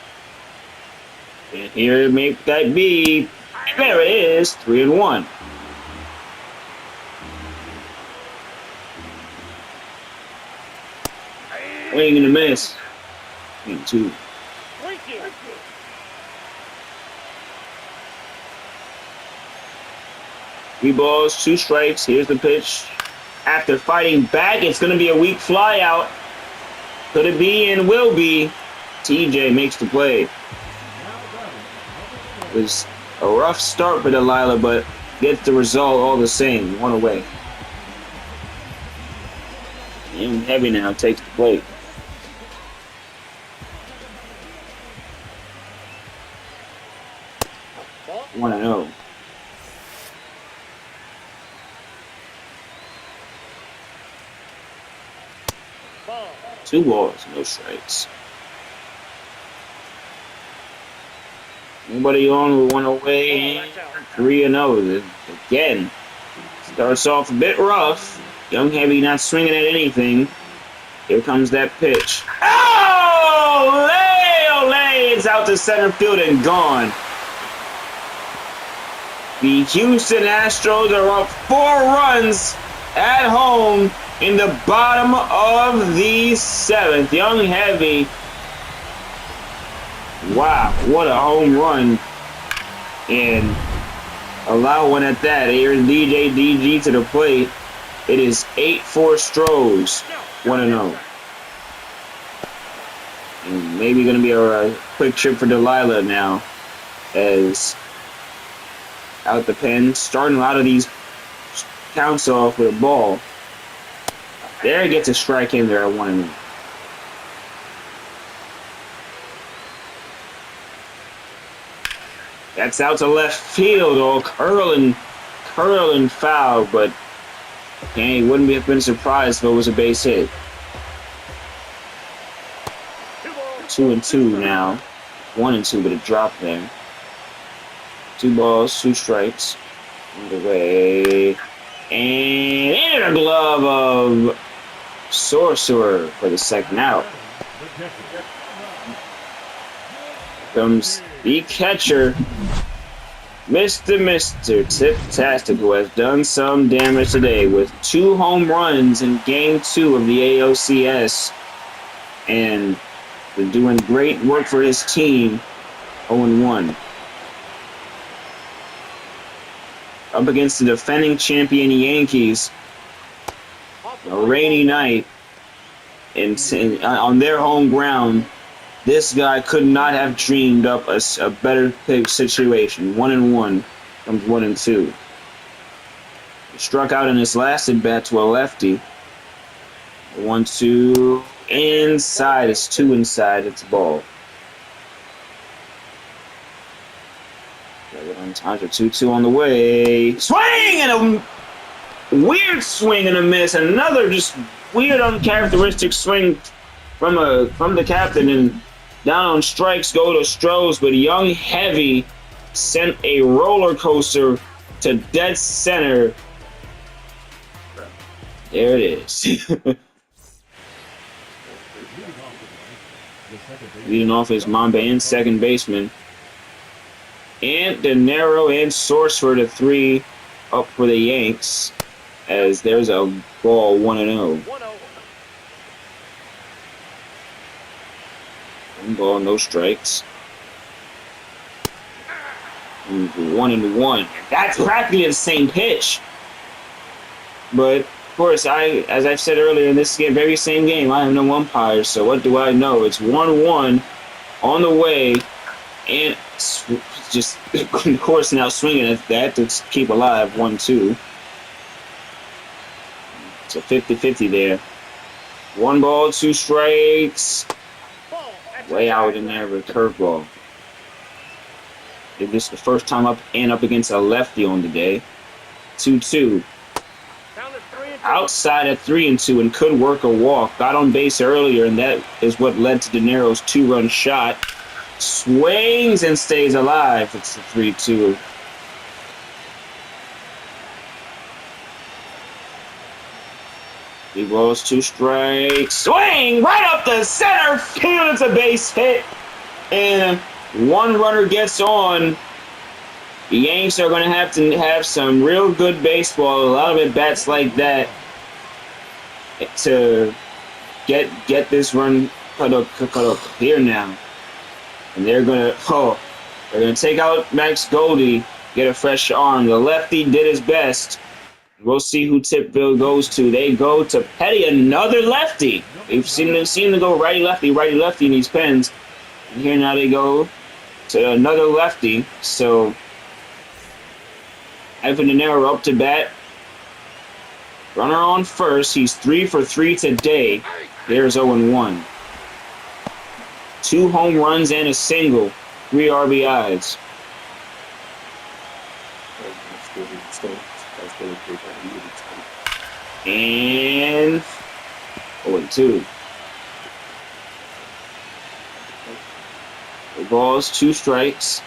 And here may that be. There it is. 3-1. Swing and a miss. 2. 3 balls, 2 strikes. Here's the pitch. After fighting back, it's going to be a weak fly out. Could it be and will be? TJ makes the play. It was a rough start for Delilah, but gets the result all the same. 1 away. And Heavy now takes the plate. One and 0. Two balls, no strikes. Nobody on with 1 away. 3-0. Again, starts off a bit rough. Young Heavy not swinging at anything. Here comes that pitch. Oh, Olay! It's out to center field and gone. The Houston Astros are up 4 runs at home in the bottom of the 7th. Young Heavy. Wow, what a home run. And allow one at that. Here's DJ DG to the plate. It is 8-4 Astros. 1-0. And maybe going to be a quick trip for Delilah now, as out the pen, starting a lot of these counts off with a ball. There he gets a strike in there at 1-1. That's out to left field, all curling foul, but he wouldn't have been surprised if it was a base hit. 2-2 now. 1-2, but a drop there. 2 balls, 2 strikes. Underway. And into the glove of Sorcerer for the second out. Comes the catcher, Mr. Tip-tastic, who has done some damage today with 2 home runs in Game 2 of the ALCS. And been doing great work for his team. 0-1. Up against the defending champion Yankees. A rainy night on their home ground. This guy could not have dreamed up a better situation. 1-1 comes 1-2. He struck out in his last at bat to a lefty. 1-2 inside. It's 2 inside. It's a ball. Time for 2-2 on the way. Swing and a weird swing and a miss. Another just weird, uncharacteristic swing from the captain, and down on strikes go to Astros. But Young Heavy sent a roller coaster to dead center. There it is. Leading off is Mamba and second baseman. And De Niro and Sorcerer to 3 up for the Yanks, as there's a ball 1-0. 1 ball, no strikes. 1-1. That's practically the same pitch. But of course, as I've said earlier in this very same game, I have no umpire, so what do I know? It's 1-1 on the way, and just, of course, now swinging at that to keep alive. 1-2. It's a 50-50 there. 1 ball, 2 strikes. Way out in there with a curveball. This is the first time up against a lefty on the day. 2-2. Outside at 3-2 and could work a walk. Got on base earlier, and that is what led to De Niro's 2-run shot. Swings and stays alive. It's a 3-2. Three balls, 2 strikes. Swing right up the center field. It's a base hit. And 1 runner gets on. The Yanks are going to have some real good baseball. A lot of at-bats like that to get this run cut up here now. And they're gonna take out Max Goldie, get a fresh arm. The lefty did his best. We'll see who Tipville goes to. They go to Petty, another lefty. They've seem to go righty-lefty in these pens. And here now they go to another lefty. So Ivan De Niro up to bat. Runner on first. He's 3 for 3 today. There's 0-1. 2 home runs and a single. 3 RBIs. And 0-2. 3 balls, 2 strikes.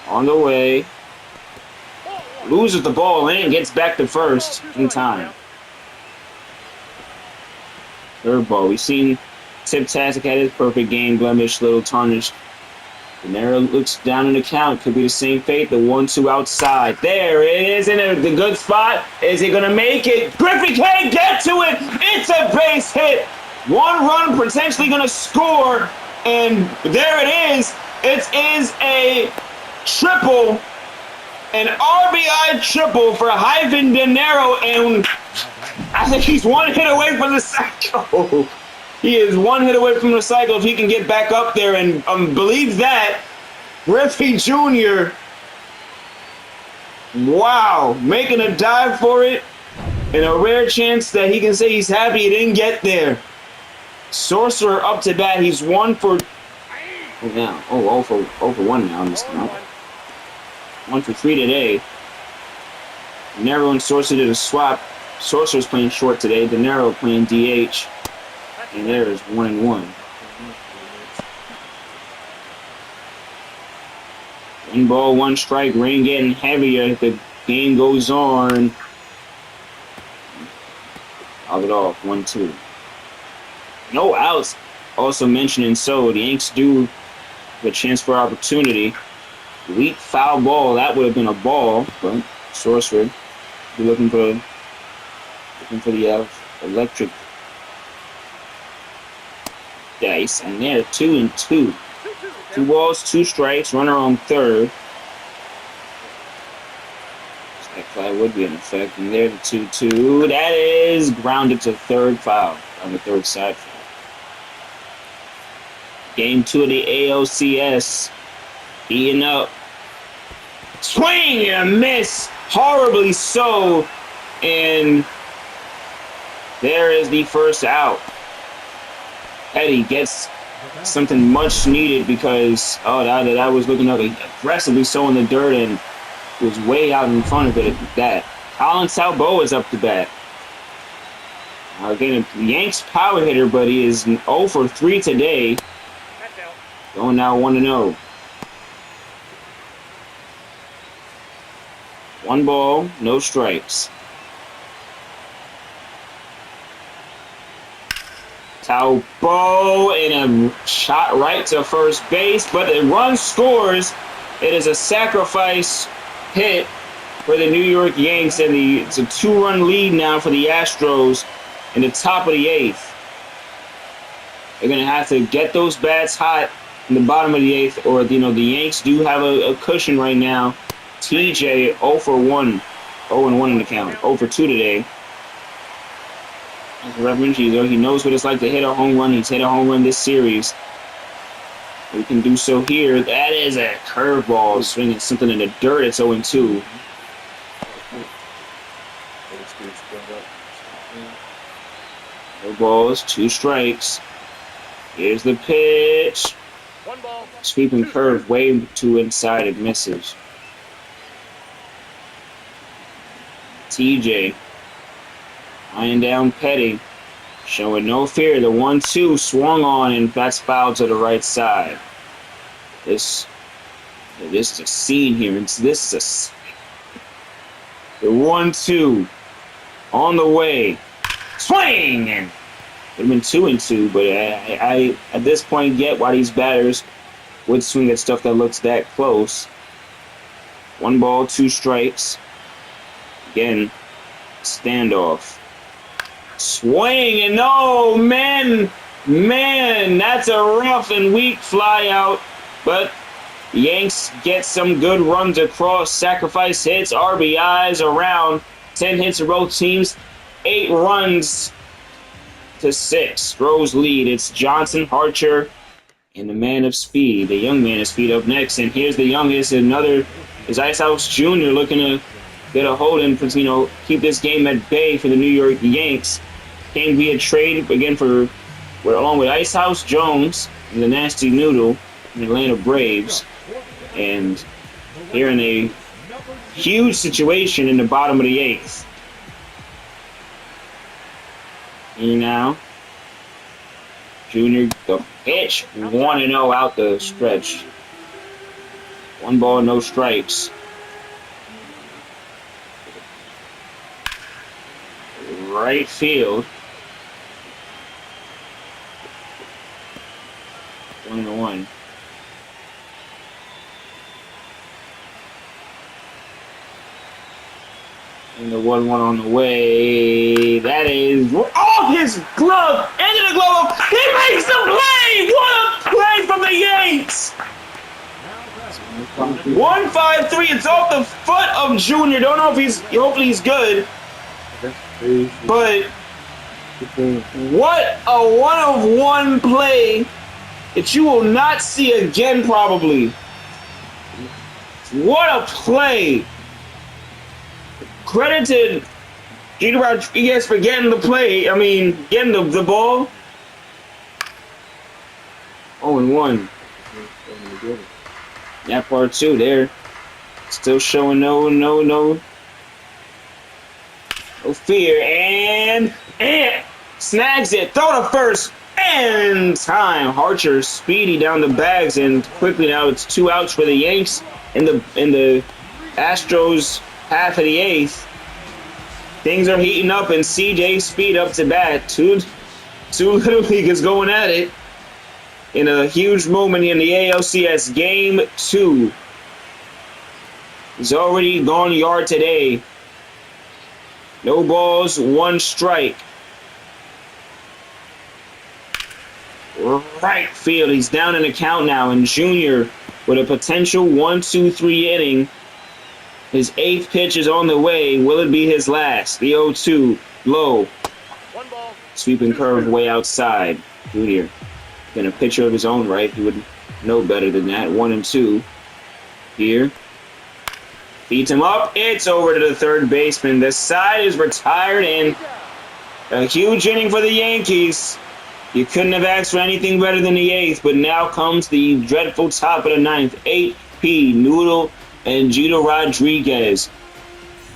On the way. Loses the ball and gets back to first in time. 3rd ball. We've seen Tip-tastic had his perfect game, blemish, little tarnished. De Niro looks down in the count. Could be the same fate. The 1-2 outside. There it is in the good spot. Is he going to make it? Griffey can't get to it. It's a base hit. 1 run potentially going to score. And there it is. It is a triple. An RBI triple for Ivan De Niro. And I think he's 1 hit away from the cycle. He is 1 hit away from the cycle if he can get back up there and believe that. Griffey Jr. Wow, making a dive for it, and a rare chance that he can say he's happy he didn't get there. Sorcerer up to bat. He's 1 for. Oh, now. Oh, 0 for 1 now. 1 for 3 today. De Niro and Sorcerer did a swap. Sorcerer's playing short today. De Niro playing DH. And there is 1-1. 1 ball, 1 strike. Rain getting heavier. The game goes on. Foul it off. 1-2. No outs. Also mentioning so the Yanks do have a chance for opportunity. Weak foul ball. That would have been a ball, but Sorcerer be looking for the electric dice, and they're 2-2. 2 balls, 2 strikes. Runner on third. That fly would be in effect, and they're the 2-2. That is grounded to third foul on the third side foul. Game 2 of the ALCS. Heating up. Swing and a miss. Horribly so. And there is the first out. Petty gets something much needed because, that was looking up aggressively so in the dirt and was way out in front of it at that. Colin Salbo is up to bat. Again, the Yanks power hitter, but he is 0 for 3 today. Going now 1-0. 1 ball, no strikes. Talbot and a shot right to first base, but the run scores. It is a sacrifice hit for the New York Yanks, and it's a 2-run lead now for the Astros in the top of the 8th. They're going to have to get those bats hot in the bottom of the 8th, or, the Yanks do have a cushion right now. TJ 0 for 1, 0-1 in the count, 0 for 2 today. As Reverend Jesus, he knows what it's like to hit a home run. He's hit a home run this series. We can do so here. That is a curveball swinging something in the dirt. It's 0-2. No balls, 2 strikes. Here's the pitch. 1 ball. Sweeping curve way too inside. It misses. TJ eyeing down Petty, showing no fear. The 1-2 swung on, and that's fouled to the right side. This is a scene here. The 1-2 on the way. Swing! And would have been 2-2, but I at this point get why these batters would swing at stuff that looks that close. 1 ball, 2 strikes. Again, standoff. Swing, and no, man, that's a rough and weak fly out. But Yanks get some good runs across, sacrifice hits, RBIs around. 10 hits of both teams, 8 runs to 6. Stros lead. It's Johnson, Harcher, and the man of speed, the young man of speed up next. And here's the youngest, is Ice House Jr. looking to get a hold and keep this game at bay for the New York Yanks. Came via trade again along with Ice House Jones and the Nasty Noodle in the Atlanta Braves, and here in a huge situation in the bottom of the 8th. And now, Junior, the pitch, 1-0 out the stretch. 1 ball, no strikes. Right field. 1-1. And the 1-1 on the way. That is off his glove. Into the glove. He makes the play. What a play from the Yanks. 1-5-3. It's off the foot of Junior. Don't know if hopefully he's good. But what a 1-of-1 play that you will not see again, probably. What a play. credit to Gino Rodriguez for getting the play. I mean, getting the ball. 0-1. That part too. There, still showing no fear, and snags it. Throw to first, and time. Archer speedy down the bags, and quickly now it's 2 outs for the Yanks in the Astros half of the 8th. Things are heating up, and CJ Speed up to bat. Two Little Leaguers going at it in a huge moment in the ALCS Game 2. He's already gone yard today. No balls, 1 strike. Right field. He's down in the count now, and Junior with a potential 1-2-3 inning. His 8th pitch is on the way. Will it be his last? The 0-2, low. 1 ball. Sweeping curve way outside. Junior in a pitcher of his own right. He would know better than that. 1-2. Here. Feeds him up. It's over to the third baseman. The side is retired, and a huge inning for the Yankees. You couldn't have asked for anything better than the 8th, but now comes the dreadful top of the 9th. 8P, Noodle, and Gino Rodriguez.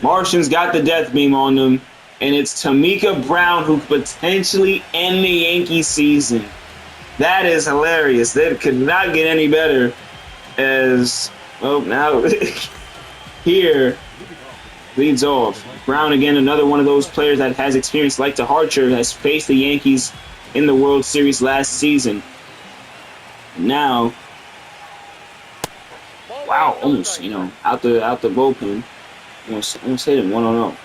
Martians got the death beam on them, and it's Tamika Brown who could potentially end the Yankee season. That is hilarious. That could not get any better. As, oh, now here leads off. Brown again, another one of those players that has experience like the Archer, has faced the Yankees in the World Series last season. Now, wow, almost, out the bullpen. Almost hit him 1-0.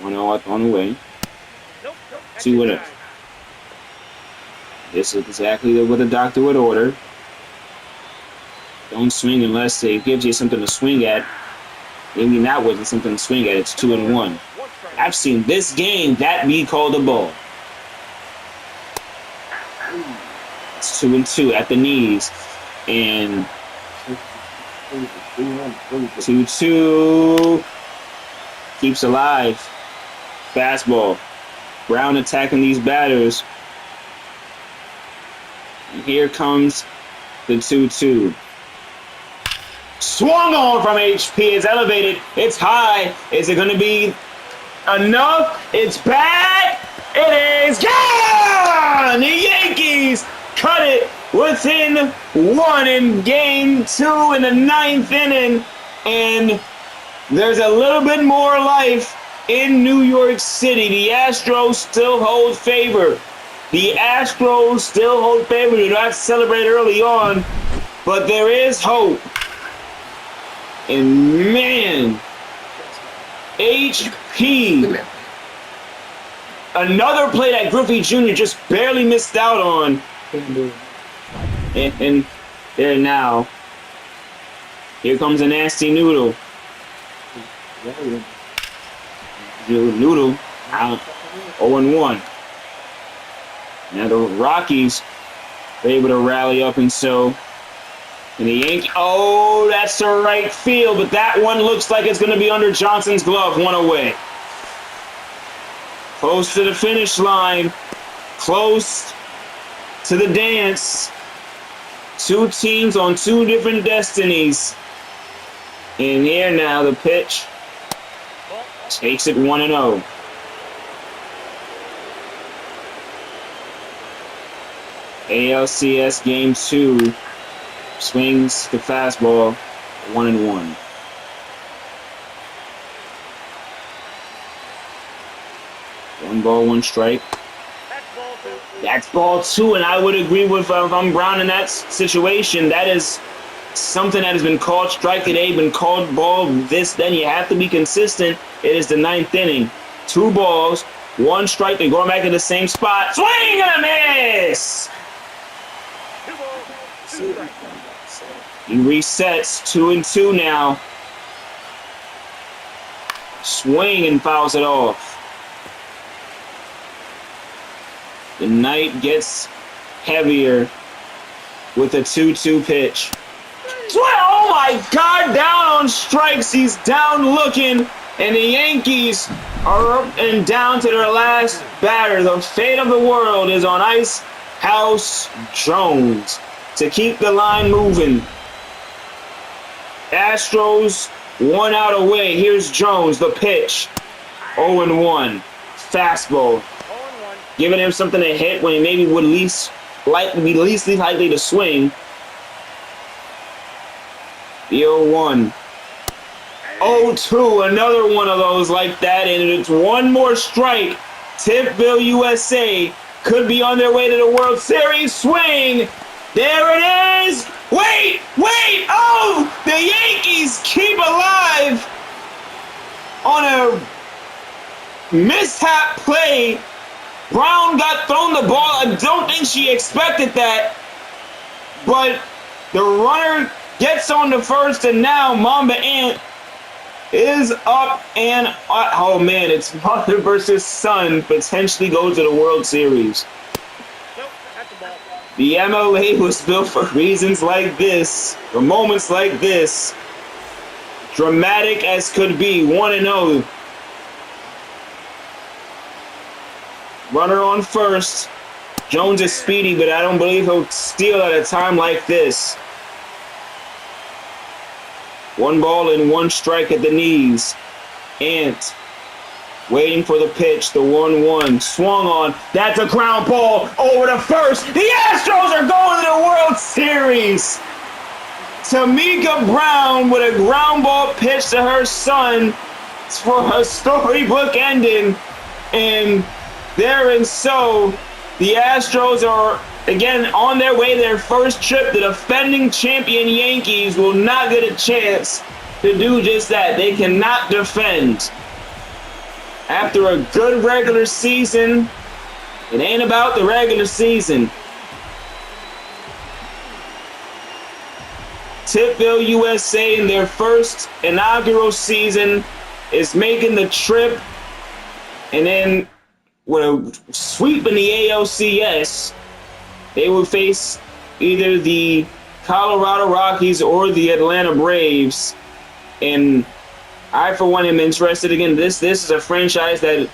1-0 on the way. 2-0. This is exactly what the doctor would order. Don't swing unless it gives you something to swing at. Maybe that wasn't something to swing at. It's 2-1. I've seen this game that be called a ball. It's 2-2 at the knees. And 2-2 keeps alive. Fastball. Brown attacking these batters. And here comes the 2-2. Swung on from HP. It's elevated. It's high. Is it going to be enough? It's bad. It is gone. The Yankees cut it within 1 in Game 2 in the 9th inning. And there's a little bit more life in New York City. The Astros still hold favor. The Astros still hold favor. Do not celebrate early on, but there is hope. And man, HP, another play that Griffey Jr. just barely missed out on. And there now. Here comes a nasty Noodle. Noodle out 0-1. Now the Rockies are able to rally up, and so and the Yankees. Oh, that's the right field, but that one looks like it's going to be under Johnson's glove. 1 away. Close to the finish line. Close to the dance. 2 teams on 2 different destinies. And here now the pitch. Takes it 1-0. ALCS Game 2. Swings the fastball 1-1. One ball, 1 strike. That's ball 2, and I would agree with if I'm Brown in that situation. That is something that has been called strike today, been called ball this, then. You have to be consistent. It is the 9th inning. 2 balls, 1 strike. They're going back to the same spot. Swing and a miss! He resets 2-2 now. Swing and fouls it off. The night gets heavier with a 2-2 pitch. swing. Oh my God, down on strikes. He's down looking, and the Yankees are up and down to their last batter. The fate of the world is on Ice House Jones to keep the line moving. Astros 1 out away. Here's Jones, the pitch. 0-1. Fastball. 0-1. Giving him something to hit when he maybe would be least likely to swing. The 0-1. 0-2. Another one of those like that, and it's one more strike. Tipville, USA could be on their way to the World Series. Swing. There it is. Wait. Oh, the Yankees keep alive on a mishap play. Brown got thrown the ball. I don't think she expected that. But the runner gets on the first, and now Mamba Ant is up and oh man, it's mother versus son potentially goes to the World Series. Nope, that's the ball. The MLA was built for reasons like this, for moments like this. Dramatic as could be, 1-0. Runner on first. Jones is speedy, but I don't believe he'll steal at a time like this. 1 ball and 1 strike at the knees. Ant waiting for the pitch, the 1-1. Swung on. That's a ground ball over to first. The Astros are going to the World Series. Tamika Brown with a ground ball pitch to her son for a storybook ending. And there and so, the Astros are again on their way to their first trip. The defending champion Yankees will not get a chance to do just that. They cannot defend. After a good regular season, it ain't about the regular season. Tipville, USA, in their first inaugural season, is making the trip, and then with a sweep in the ALCS, they will face either the Colorado Rockies or the Atlanta Braves. And I, for one, am interested again. This is a franchise that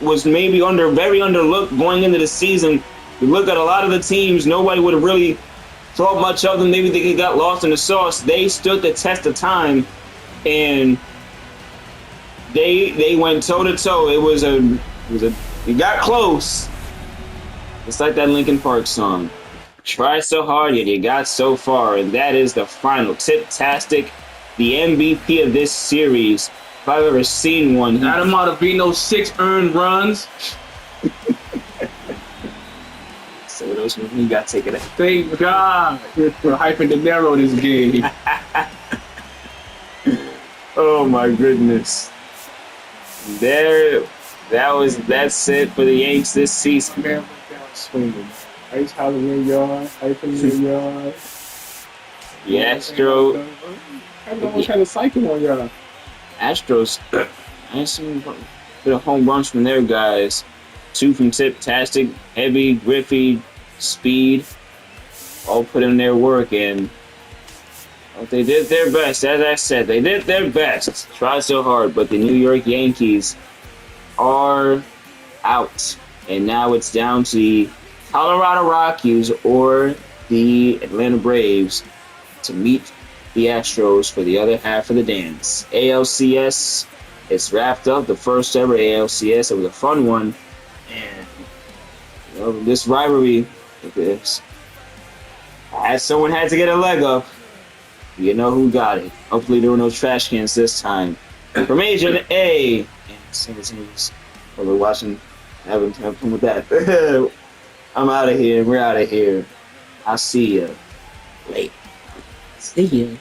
was maybe very underlooked going into the season. You look at a lot of the teams, nobody would have really thought much of them. Maybe they got lost in the sauce. They stood the test of time, and they went toe to toe. It got close. It's like that Linkin Park song. Tried so hard, yet you got so far. And that is the final. Tip-tastic, the MVP of this series. If I've ever seen one. Adam Ottavino, 6 earned runs. So those you got taken out. Thank God for hyping De Niro this game. Oh my goodness. That's it for the Yanks this season. Man, swinging. Ice house in your yard, hyping in your yard. The Astros. I don't know what kind of cycle on y'all. Astros. I seen a bit of home runs from their guys. 2 from Tip-tastic, Heavy, Griffey, Speed. All put in their work, and they did their best. As I said, they did their best. Tried so hard, but the New York Yankees are out. And now it's down to the Colorado Rockies or the Atlanta Braves to meet the Astros for the other half of the dance. ALCS, it's wrapped up. The first ever ALCS. It was a fun one. And this rivalry, someone had to get a leg up. You know who got it. Hopefully there were no trash cans this time. From Agent A. While we're watching, having fun with that. I'm out of here. We're out of here. I'll see ya. Later. See ya.